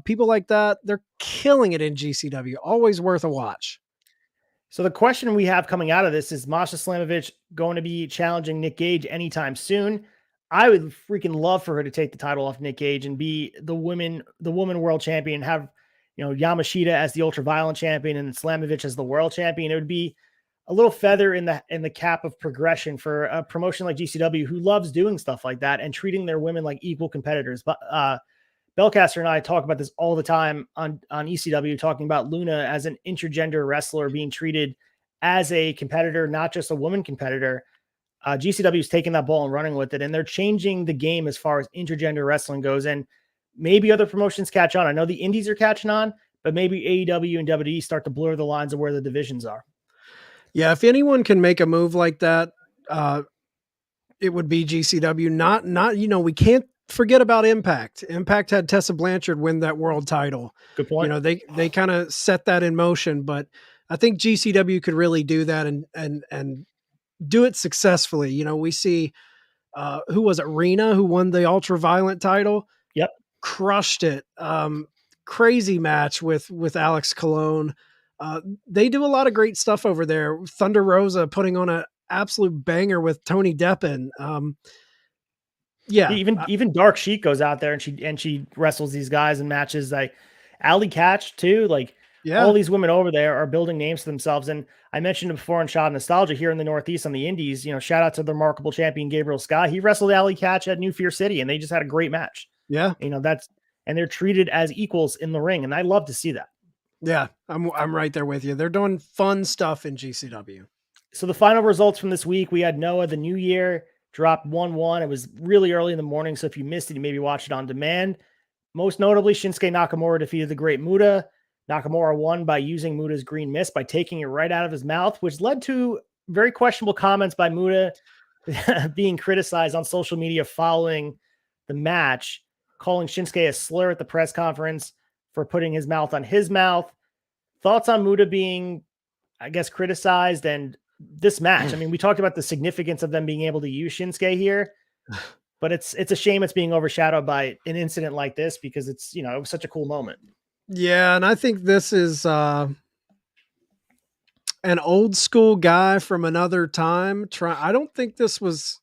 people like that, they're killing it in GCW. Always worth a watch. So the question we have coming out of this is Masha Slamovich going to be challenging Nick Gage anytime soon? I would freaking love for her to take the title off Nick Gage and be the woman world champion, have, Yamashita as the ultra-violent champion and Slamovich as the world champion. It would be a little feather in the cap of progression for a promotion like GCW, who loves doing stuff like that and treating their women like equal competitors. But Bellcaster and I talk about this all the time on ECW, talking about Luna as an intergender wrestler being treated as a competitor, not just a woman competitor. GCW is taking that ball and running with it, and they're changing the game as far as intergender wrestling goes. And maybe other promotions catch on. I know the indies are catching on, but maybe AEW and WWE start to blur the lines of where the divisions are. Yeah, if anyone can make a move like that, it would be GCW. Not we can't forget about Impact. Impact had Tessa Blanchard win that world title. Good point. They kind of set that in motion, but I think GCW could really do that and do it successfully. We see who was it? Rena, who won the ultra violent title. Yep. Crushed it. Crazy match with Alex Colon. They do a lot of great stuff over there. Thunder Rosa putting on an absolute banger with Tony Deppen. Yeah, even Dark Sheik goes out there and she wrestles these guys in matches, like Ali Catch too. Like, all these women over there are building names for themselves. And I mentioned it before in Shot Nostalgia here in the Northeast on the Indies. Shout out to the remarkable champion Gabriel Scott. He wrestled Ali Catch at New Fear City, and they just had a great match. Yeah, and they're treated as equals in the ring, and I love to see that. Yeah, I'm right there with you. They're doing fun stuff in GCW. So the final results from this week, we had Noah the New Year dropped 1-1. It was really early in the morning, so if you missed it, you maybe watch it on demand. Most notably, Shinsuke Nakamura defeated the Great Muta. Nakamura won by using Muta's green mist by taking it right out of his mouth, which led to very questionable comments by Muta being criticized on social media following the match, calling Shinsuke a slur at the press conference for putting his mouth on his mouth. Thoughts on Muta being, I guess, criticized and this match? I mean, we talked about the significance of them being able to use Shinsuke here, but it's a shame it's being overshadowed by an incident like this because it's, it was such a cool moment. Yeah, and I think this is an old school guy from another time. I think this was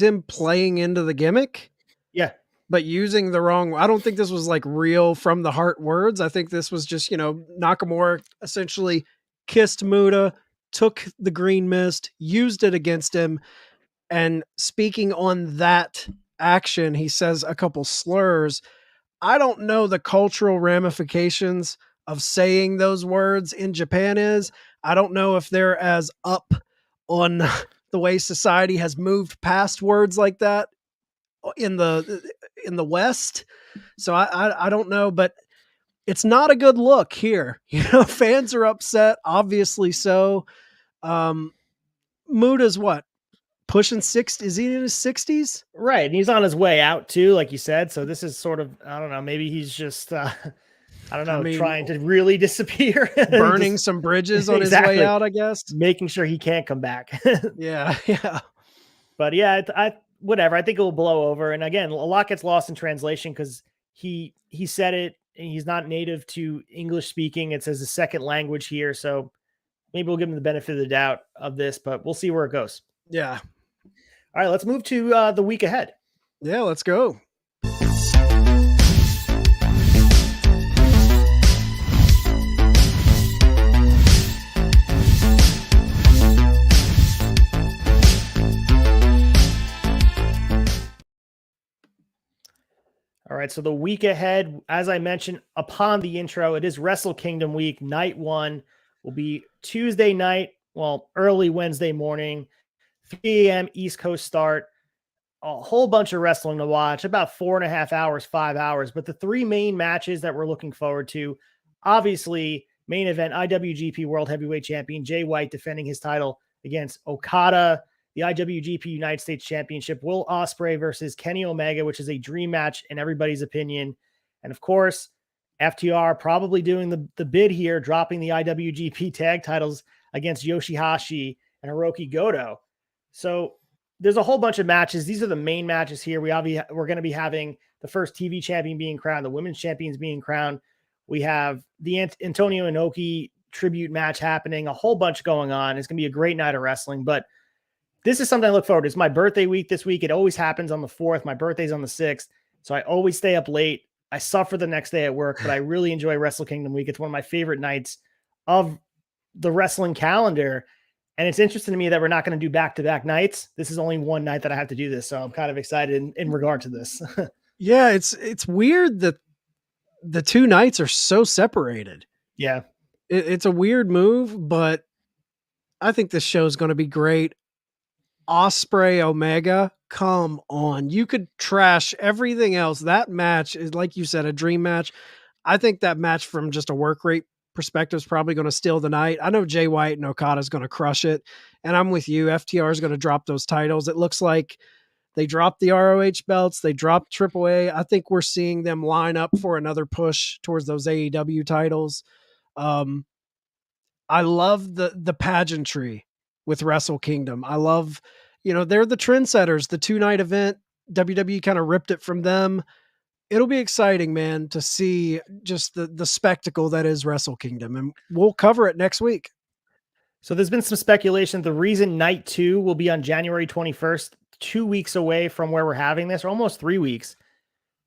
him playing into the gimmick. Yeah. But using the wrong, I don't think this was like real from the heart words. I think this was just, Nakamura essentially kissed Muta, took the green mist, used it against him. And speaking on that action, he says a couple slurs. I don't know the cultural ramifications of saying those words in Japan is. I don't know if they're as up on the way society has moved past words like that in the West. So I don't know, but it's not a good look here. Fans are upset, obviously so. Muta's what? Pushing 60? Is he in his 60s? Right. And he's on his way out too, like you said. So this is sort of, I don't know, maybe he's just trying to really disappear. Burning some bridges on his way out, I guess. Making sure he can't come back. Yeah. But yeah, whatever. I think it will blow over. And again, a lot gets lost in translation because he said it and he's not native to English speaking. It's as a second language here. So maybe we'll give him the benefit of the doubt of this, but we'll see where it goes. Yeah. All right, let's move to the week ahead. Yeah, let's go. All right, so the week ahead, as I mentioned upon the intro, it is Wrestle Kingdom week. Night 1 will be Tuesday night, early Wednesday morning, 3 a.m. East Coast start. A whole bunch of wrestling to watch, about 4.5 hours, 5 hours. But the three main matches that we're looking forward to, obviously, main event, IWGP World Heavyweight Champion Jay White defending his title against Okada. The IWGP United States Championship, Will Ospreay versus Kenny Omega, which is a dream match in everybody's opinion. And of course, FTR probably doing the bid here, dropping the IWGP tag titles against Yoshihashi and Hiroki Goto. So there's a whole bunch of matches. These are the main matches here. We're going to be having the first TV champion being crowned, the women's champions being crowned. We have the Antonio Inoki tribute match happening, a whole bunch going on. It's going to be a great night of wrestling, but this is something I look forward to. It's my birthday week this week. It always happens on the 4th. My birthday's on the 6th. So I always stay up late. I suffer the next day at work, but I really enjoy Wrestle Kingdom week. It's one of my favorite nights of the wrestling calendar. And it's interesting to me that we're not going to do back-to-back nights. This is only one night that I have to do this. So I'm kind of excited in regard to this. Yeah, it's weird that the two nights are so separated. Yeah. It's a weird move, but I think this show is going to be great. Ospreay Omega, come on. You could trash everything else. That match is, like you said, a dream match. I think that match from just a work rate perspective is probably going to steal the night. I know Jay White and Okada is going to crush it. And I'm with you. FTR is going to drop those titles. It looks like they dropped the ROH belts. They dropped AAA. I think we're seeing them line up for another push towards those AEW titles. I love the pageantry with Wrestle Kingdom. I love, they're the trendsetters, the 2-night event. WWE kind of ripped it from them. It'll be exciting, man, to see just the spectacle that is Wrestle Kingdom. And we'll cover it next week. So there's been some speculation. The reason night 2 will be on January 21st, 2 weeks away from where we're having this, or almost 3 weeks,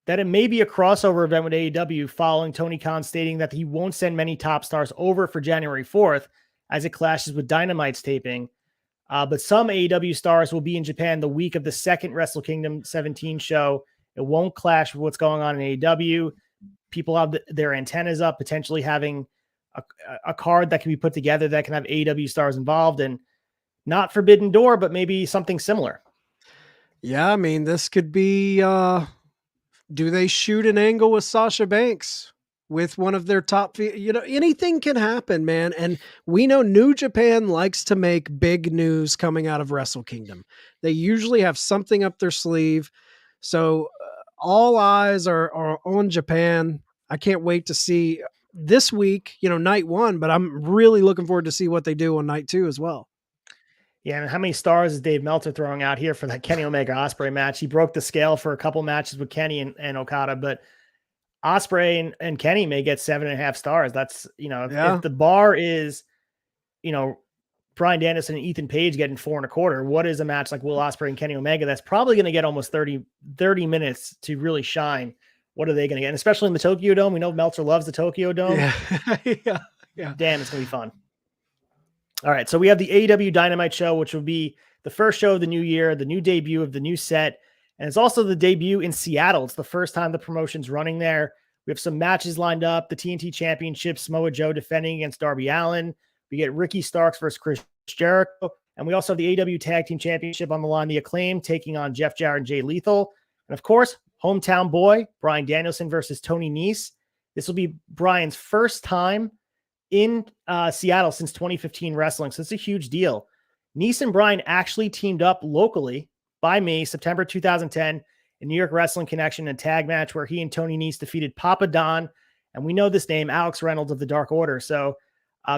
that it may be a crossover event with AEW following Tony Khan stating that he won't send many top stars over for January 4th as it clashes with Dynamite's taping. But some AEW stars will be in Japan the week of the second Wrestle Kingdom 17 show. It won't clash with what's going on in AEW. People have their antennas up, potentially having a card that can be put together that can have AEW stars involved, and not Forbidden Door, but maybe something similar. Yeah, I mean, this could be, do they shoot an angle with Sasha Banks with one of their top, anything can happen, man. And we know New Japan likes to make big news coming out of Wrestle Kingdom. They usually have something up their sleeve. So all eyes are on Japan. I can't wait to see this week, night one, but I'm really looking forward to see what they do on night two as well. Yeah, and how many stars is Dave Meltzer throwing out here for that Kenny Omega Ospreay match? He broke the scale for a couple matches with Kenny and Okada, but Ospreay and Kenny may get 7.5 stars. That's, if the bar is, Bryan Danielson and Ethan Page getting 4.25, what is a match like Will Ospreay and Kenny Omega that's probably going to get almost 30 minutes to really shine? What are they going to get? And especially in the Tokyo Dome. We know Meltzer loves the Tokyo Dome. Yeah. Damn, it's going to be fun. All right, so we have the AEW Dynamite show, which will be the first show of the new year, the new debut of the new set, and it's also the debut in Seattle. It's the first time the promotion's running there. We have some matches lined up. The TNT Championship, Samoa Joe defending against Darby Allin. We get Ricky Starks versus Chris Jericho, and we also have the AEW Tag Team Championship on the line. The Acclaim taking on Jeff Jarrett and Jay Lethal, and of course, hometown boy Bryan Danielson versus Tony Nese. This will be Bryan's first time in Seattle since 2015 wrestling. So it's a huge deal. Nese and Bryan actually teamed up locally by me, September 2010 in New York Wrestling Connection, a tag match where he and Tony Nese defeated Papa Don. And we know this name, Alex Reynolds of the Dark Order. So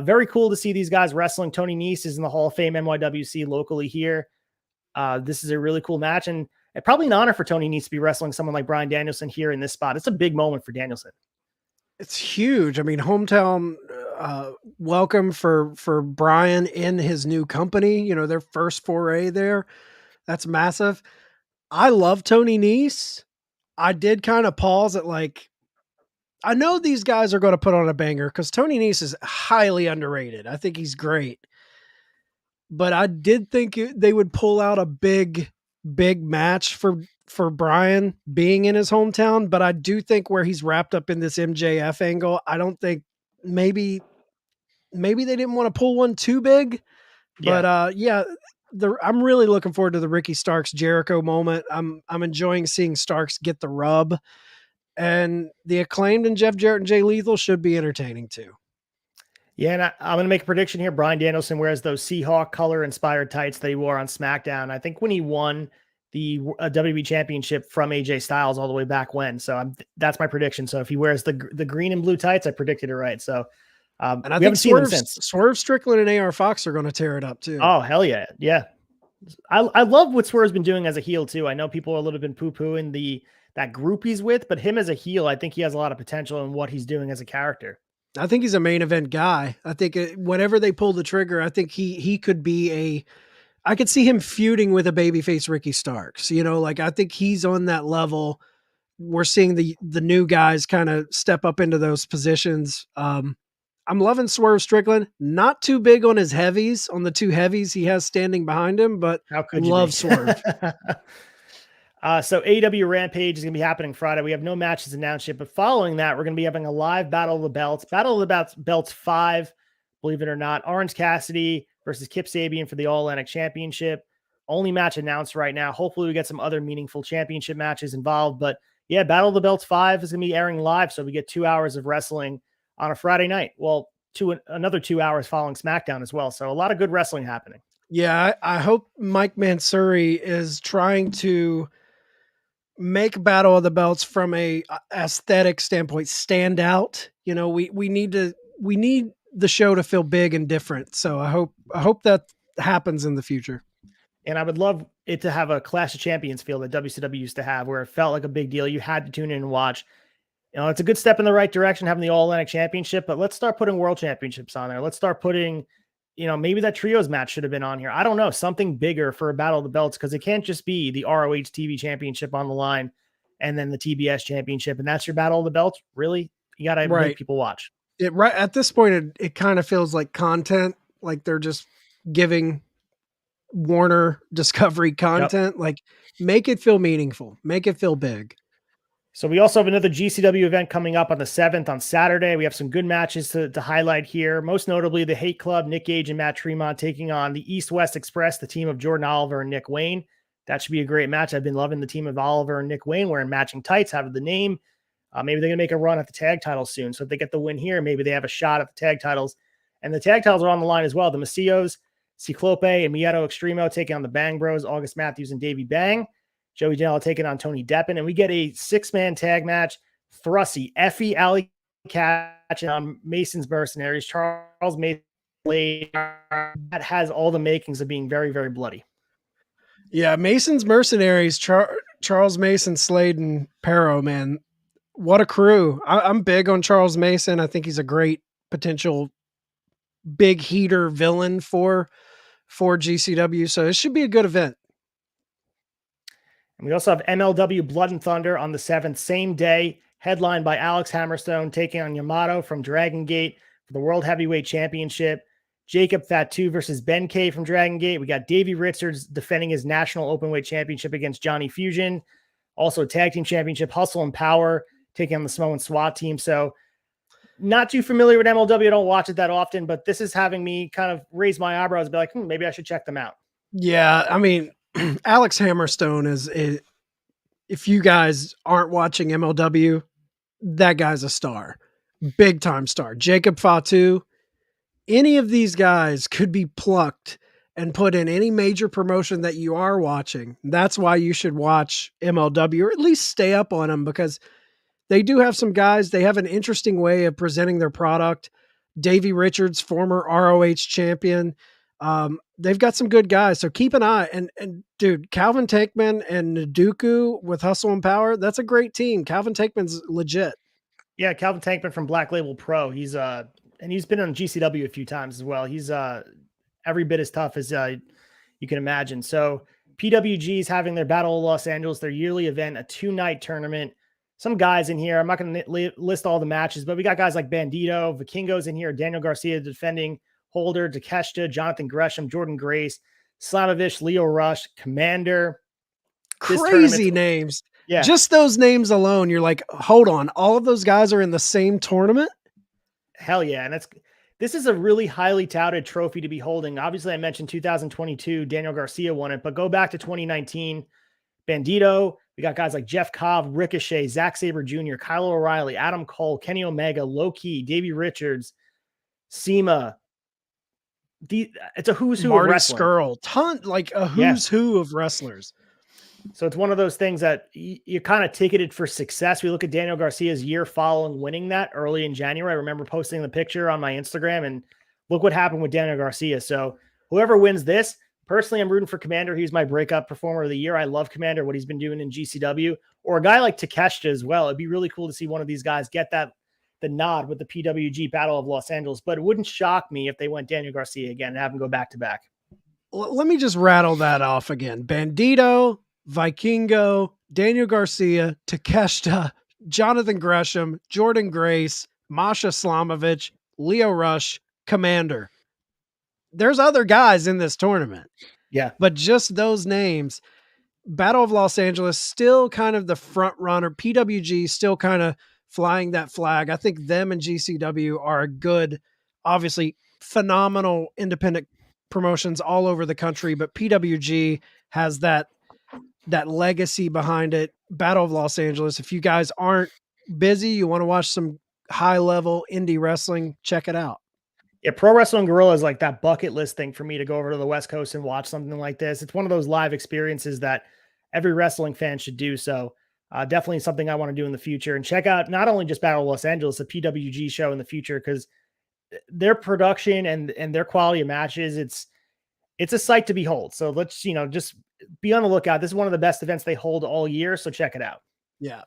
very cool to see these guys wrestling. Tony Nese is in the Hall of Fame NYWC locally here. This is a really cool match, and probably an honor for Tony Nese to be wrestling someone like Bryan Danielson here in this spot. It's a big moment for Danielson. It's huge. I mean, hometown welcome for Bryan in his new company, their first foray there. That's massive. I love Tony Nese. I did kind of pause at I know these guys are going to put on a banger because Tony Nese is highly underrated. I think he's great. But I did think they would pull out a big match for Bryan being in his hometown. But I do think where he's wrapped up in this MJF angle, I don't think maybe they didn't want to pull one too big. But I'm really looking forward to the Ricky Starks Jericho moment. I'm enjoying seeing Starks get the rub. And the Acclaimed and Jeff Jarrett and Jay Lethal should be entertaining too. Yeah, and I'm going to make a prediction here. Bryan Danielson wears those Seahawk color-inspired tights that he wore on SmackDown. I think when he won the WWE Championship from AJ Styles all the way back when. So that's my prediction. So if he wears the green and blue tights, I predicted it right. So and I think Swerve Strickland and AR Fox are going to tear it up too. Oh, hell yeah. Yeah. I love what Swerve's been doing as a heel too. I know people are a little bit poo-pooing that group he's with, but him as a heel, I think he has a lot of potential in what he's doing as a character. I think he's a main event guy. I think whenever they pull the trigger, I think he could be I could see him feuding with a babyface Ricky Starks. I think he's on that level. We're seeing the new guys kind of step up into those positions. I'm loving Swerve Strickland. Not too big on his heavies, on the two heavies he has standing behind him, but how could you love Swerve. So AEW Rampage is going to be happening Friday. We have no matches announced yet, but following that, we're going to be having a live Battle of the Belts. Battle of the Belts 5, believe it or not. Orange Cassidy versus Kip Sabian for the All-Atlantic Championship. Only match announced right now. Hopefully we get some other meaningful championship matches involved. But yeah, Battle of the Belts 5 is going to be airing live, so we get 2 hours of wrestling on a Friday night. Well, another 2 hours following SmackDown as well. So a lot of good wrestling happening. Yeah, I hope Mike Mansouri is trying to make Battle of the Belts from a aesthetic standpoint stand out. We need the show to feel big and different. So I hope that happens in the future. And I would love it to have a Clash of Champions feel that WCW used to have, where it felt like a big deal. You had to tune in and watch. It's a good step in the right direction having the All-Atlantic Championship, but let's start putting World Championships on there. Let's start putting, maybe that trios match should have been on here. I don't know, something bigger for a Battle of the Belts, because it can't just be the ROH TV Championship on the line and then the TBS Championship, and that's your Battle of the Belts. Really? You got to make people watch. Right at this point, it kind of feels like content, like they're just giving Warner Discovery content. Like, make it feel meaningful, make it feel big. So we also have another GCW event coming up on the 7th on Saturday. We have some good matches to highlight here. Most notably, the Hate Club, Nick Gage and Matt Tremont taking on the East West Express, the team of Jordan Oliver and Nick Wayne. That should be a great match. I've been loving the team of Oliver and Nick Wayne wearing matching tights, have the name. Maybe they're going to make a run at the tag titles soon. So if they get the win here, maybe they have a shot at the tag titles. And the tag titles are on the line as well. The Macios, Ciclope, and Mieto Extremo taking on the Bang Bros, August Matthews and Davey Bang. Joey Janela taking on Tony Deppen. And we get a 6-man tag match. Thrusty, Effie, Alley catching on Mason's Mercenaries. Charles Mason that has all the makings of being very, very bloody. Yeah, Mason's Mercenaries, Charles Mason, Slade, and Perro, man. What a crew. I'm big on Charles Mason. I think he's a great potential big heater villain for GCW. So it should be a good event. And we also have MLW Blood and Thunder on the 7th, same day, headlined by Alex Hammerstone taking on Yamato from Dragon Gate for the World Heavyweight Championship. Jacob Fatu versus Ben K from Dragon Gate. We got Davey Richards defending his National Openweight Championship against Johnny Fusion. Also Tag Team Championship, Hustle and Power taking on the Samoan SWAT team. So not too familiar with MLW. I don't watch it that often, but this is having me kind of raise my eyebrows and be like, maybe I should check them out. Yeah, I mean, Alex Hammerstone is, if you guys aren't watching MLW, that guy's a star. Big time star. Jacob Fatu, any of these guys could be plucked and put in any major promotion that you are watching. That's why you should watch MLW, or at least stay up on them, because they do have some guys. They have an interesting way of presenting their product. Davey Richards, former ROH champion. They've got some good guys. So keep an eye. And dude, Calvin Tankman and Naduku with Hustle and Power, that's a great team. Calvin Tankman's legit. Yeah, Calvin Tankman from Black Label Pro. He's and he's been on GCW a few times as well. He's every bit as tough as you can imagine. So PWG is having their Battle of Los Angeles, their yearly event, a 2-night tournament. Some guys in here, I'm not going to list all the matches, but we got guys like Bandito, Vikingos in here, Daniel Garcia defending Holder, Takeshita, Jonathan Gresham, Jordan Grace, Slamovich, Leo Rush, Commander. Crazy names. Yeah. Just those names alone, you're like, hold on, all of those guys are in the same tournament? Hell yeah. And this is a really highly touted trophy to be holding. Obviously, I mentioned 2022, Daniel Garcia won it, but go back to 2019, Bandito. We got guys like Jeff Cobb, Ricochet, Zack Sabre Jr., Kyle O'Reilly, Adam Cole, Kenny Omega, Low Key, Davey Richards, SEMA. It's a who's who Marty of wrestling. Scurll, like a who's who of wrestlers. So it's one of those things that you're kind of ticketed for success. We look at Daniel Garcia's year following winning that early in January. I remember posting the picture on my Instagram, and look what happened with Daniel Garcia. So whoever wins this, personally, I'm rooting for Commander. He's my breakup performer of the year. I love Commander, what he's been doing in GCW, or a guy like Takeshita as well. It'd be really cool to see one of these guys get the nod with the PWG Battle of Los Angeles, but it wouldn't shock me if they went Daniel Garcia again and have him go back to back. Let me just rattle that off again. Bandito, Vikingo, Daniel Garcia, Takeshita, Jonathan Gresham, Jordan Grace, Masha Slamovich, Leo Rush, Commander. There's other guys in this tournament. Yeah. But just those names. Battle of Los Angeles, still kind of the front runner. PWG still kind of flying that flag. I think them and GCW are a good, obviously phenomenal independent promotions all over the country, but PWG has that legacy behind it. Battle of Los Angeles. If you guys aren't busy, you want to watch some high level indie wrestling, check it out. Yeah, Pro Wrestling Guerrilla is like that bucket list thing for me to go over to the West Coast and watch something like this. It's one of those live experiences that every wrestling fan should do. So definitely something I want to do in the future, and check out not only just Battle of Los Angeles, a PWG show in the future, because their production and their quality of matches, it's a sight to behold. So let's, just be on the lookout. This is one of the best events they hold all year. So check it out. Yeah.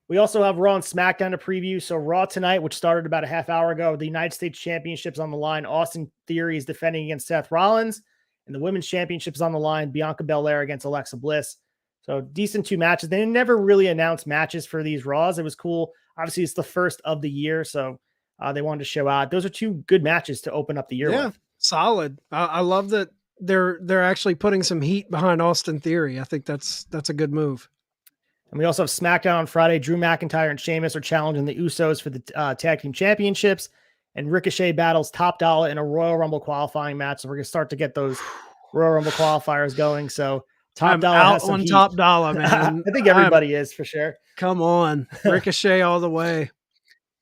We also have Raw and SmackDown to preview. So Raw tonight, which started about a half hour ago, the United States Championship's on the line. Austin Theory is defending against Seth Rollins, and the Women's Championship's on the line. Bianca Belair against Alexa Bliss. So decent 2 matches. They never really announced matches for these Raws. It was cool. Obviously, it's the first of the year, so they wanted to show out. Those are 2 good matches to open up the year with. Solid. I love that they're actually putting some heat behind Austin Theory. I think that's a good move. And we also have SmackDown on Friday. Drew McIntyre and Sheamus are challenging the Usos for the Tag Team Championships. And Ricochet battles Top Dollar in a Royal Rumble qualifying match. So we're going to start to get those Royal Rumble qualifiers going. So Top Dollar has some heat. Top Dollar, man. I think everybody is for sure. Come on. Ricochet all the way.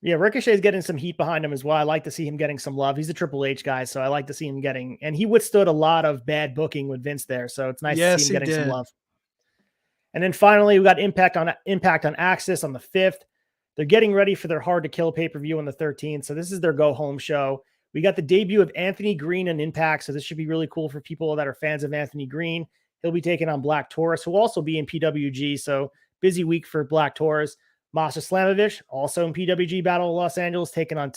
Yeah, Ricochet is getting some heat behind him as well. I like to see him getting some love. He's a Triple H guy, so I like to see him and he withstood a lot of bad booking with Vince there. So it's nice to see him getting some love. And then finally, we got Impact on Axis on the 5th. They're getting ready for their Hard to Kill pay-per-view on the 13th. So this is their go-home show. We got the debut of Anthony Green and Impact. So this should be really cool for people that are fans of Anthony Green. He'll be taking on Black Taurus, who will also be in PWG. So busy week for Black Taurus. Master Slamovich, also in PWG Battle of Los Angeles, taking on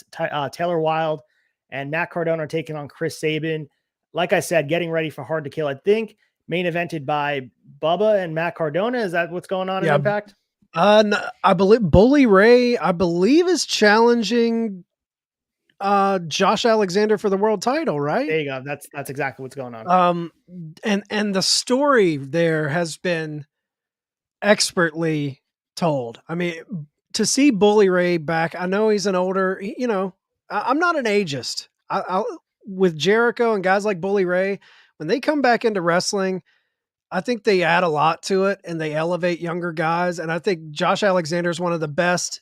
Taylor Wilde. And Matt Cardona are taking on Chris Sabin. Like I said, getting ready for Hard to Kill. I think main evented by Bubba and Matt Cardona. Is that what's going on in Impact? No, I believe Bully Ray, is challenging Josh Alexander for the world title, right? There you go. That's exactly what's going on. And the story there has been expertly told. I mean, to see Bully Ray back, I know he's an older, I'm not an ageist. With Jericho and guys like Bully Ray, when they come back into wrestling, I think they add a lot to it and they elevate younger guys. And I think Josh Alexander is one of the best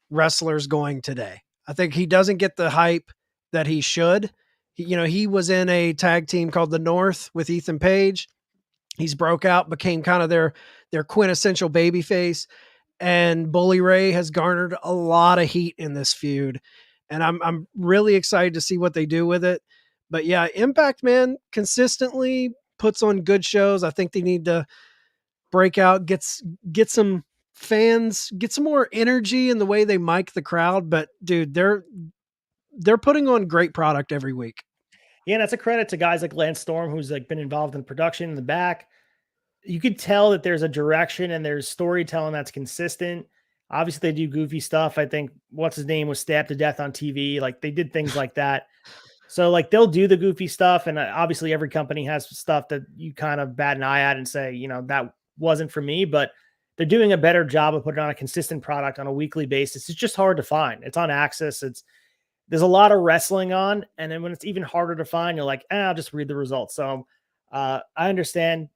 wrestlers going today. I think he doesn't get the hype that he should. He was in a tag team called the North with Ethan Page. He's broke out, became kind of their quintessential babyface. And Bully Ray has garnered a lot of heat in this feud. And I'm really excited to see what they do with it. But yeah, Impact, man, consistently puts on good shows. I think they need to break out, get some fans, get some more energy in the way they mic the crowd. But dude, they're putting on great product every week. Yeah, and that's a credit to guys like Lance Storm, who's like been involved in production in the back. You could tell that there's a direction and there's storytelling that's consistent. Obviously, they do goofy stuff. I think what's his name was stabbed to death on TV. Like they did things like that. So like they'll do the goofy stuff, and obviously every company has stuff that you kind of bat an eye at and say, that wasn't for me. But they're doing a better job of putting on a consistent product on a weekly basis. It's just hard to find. It's on Access. There's a lot of wrestling on, and then when it's even harder to find, you're like, I'll just read the results. So I understand,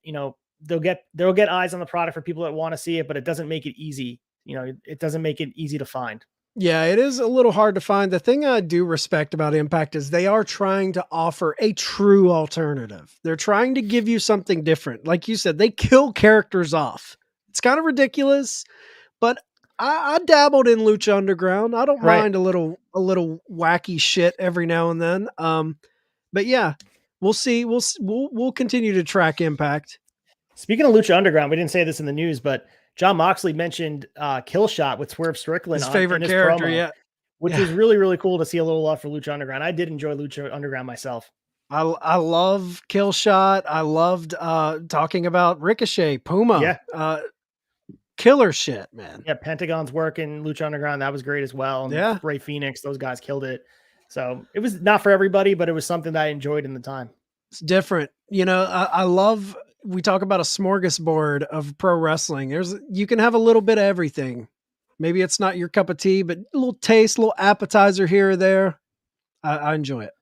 they'll get eyes on the product for people that want to see it, but it doesn't make it easy. It doesn't make it easy to find. Yeah, it is a little hard to find. The thing I do respect about Impact is they are trying to offer a true alternative. They're trying to give you something different. Like you said, they kill characters off. It's kind of ridiculous, but I dabbled in Lucha Underground. I don't mind a little wacky shit every now and then. But yeah, we'll see. We'll continue to track Impact. Speaking of Lucha Underground, we didn't say this in the news, but John Moxley mentioned Killshot with Swerve Strickland, his favorite character, promo, which was really, really cool to see a little love for Lucha Underground. I did enjoy Lucha Underground myself. I love Killshot. I loved talking about Ricochet, Puma. Yeah. Killer shit, man. Yeah, Pentagon's work in Lucha Underground, that was great as well. And Ray Phoenix, those guys killed it. So it was not for everybody, but it was something that I enjoyed in the time. It's different. I love, we talk about a smorgasbord of pro wrestling. You can have a little bit of everything. Maybe it's not your cup of tea, but a little taste, a little appetizer here or there. I enjoy it.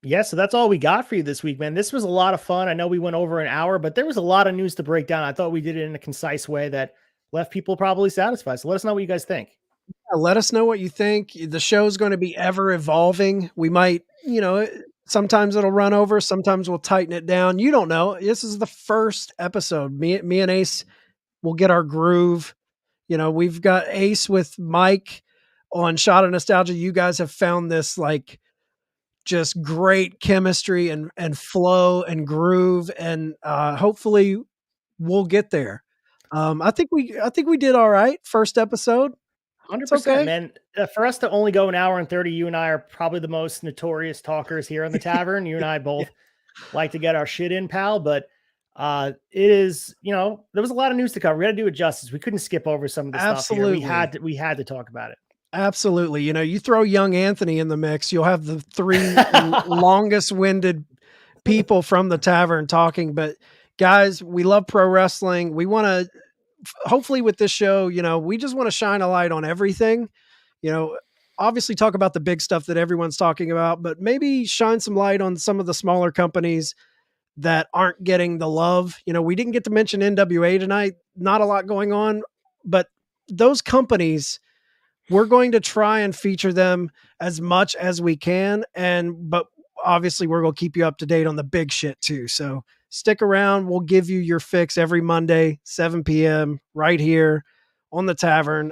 Yeah, so that's all we got for you this week, man. This was a lot of fun. I know we went over an hour, but there was a lot of news to break down. I thought we did it in a concise way that left people probably satisfied. So let us know what you guys think. Yeah, let us know what you think. The show's going to be ever evolving. We might, sometimes it'll run over. Sometimes we'll tighten it down. You don't know. This is the first episode. Me and Ace will get our groove. We've got Ace with Mike on Shot of Nostalgia. You guys have found this like just great chemistry and flow and groove. And hopefully we'll get there. I think we did all right. First episode. 100%, man. For us to only go an hour and 30, you and I are probably the most notorious talkers here in the tavern. You and I both like to get our shit in, pal. But it is, there was a lot of news to cover. We got to do it justice. We couldn't skip over some of the stuff here. We had to talk about it. Absolutely. You throw young Anthony in the mix, you'll have the three longest winded people from the tavern talking. But guys, we love pro wrestling. We want to, hopefully with this show, we just want to shine a light on everything, obviously talk about the big stuff that everyone's talking about, but maybe shine some light on some of the smaller companies that aren't getting the love. We didn't get to mention NWA tonight, not a lot going on, but those companies, we're going to try and feature them as much as we can. But obviously we're going to keep you up to date on the big shit too. So stick around. We'll give you your fix every Monday, 7 p.m. right here on the Tavern.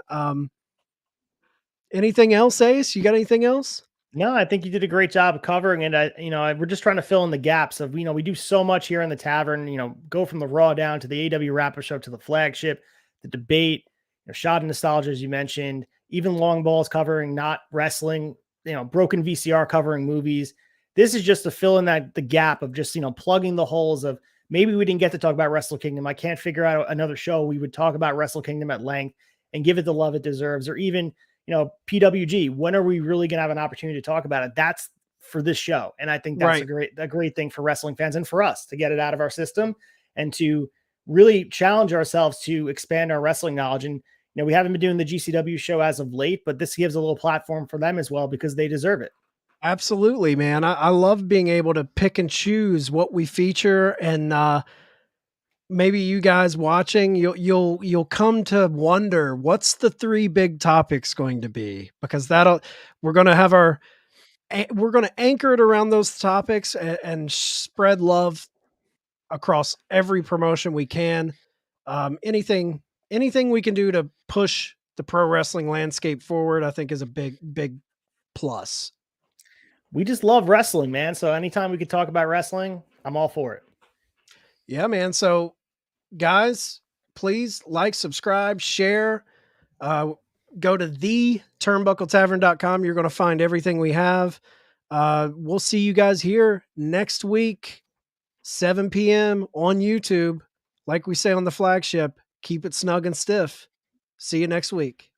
Anything else, Ace? You got anything else? No, I think you did a great job of covering it. We're just trying to fill in the gaps of, we do so much here in the Tavern, go from the Raw down to the AEW wrap-up show to the flagship, the debate, shot of nostalgia, as you mentioned, even long balls covering, not wrestling, broken VCR covering movies. This is just to fill in the gap of just, plugging the holes of, maybe we didn't get to talk about Wrestle Kingdom. I can't figure out another show we would talk about Wrestle Kingdom at length and give it the love it deserves, or even, PWG, when are we really going to have an opportunity to talk about it? That's for this show. And I think that's Right. a great thing for wrestling fans and for us to get it out of our system and to really challenge ourselves to expand our wrestling knowledge. And, we haven't been doing the GCW show as of late, but this gives a little platform for them as well, because they deserve it. Absolutely, man. I love being able to pick and choose what we feature, and maybe you guys watching, you'll come to wonder what's the three big topics going to be, because we're going to have we're going to anchor it around those topics and spread love across every promotion we can. Anything we can do to push the pro wrestling landscape forward, I think is a big plus. We just love wrestling, man. So anytime we could talk about wrestling, I'm all for it. Yeah, man. So guys, please like, subscribe, share, go to theturnbuckletavern.com. You're going to find everything we have. We'll see you guys here next week, 7 p.m. on YouTube. Like we say on the flagship, keep it snug and stiff. See you next week.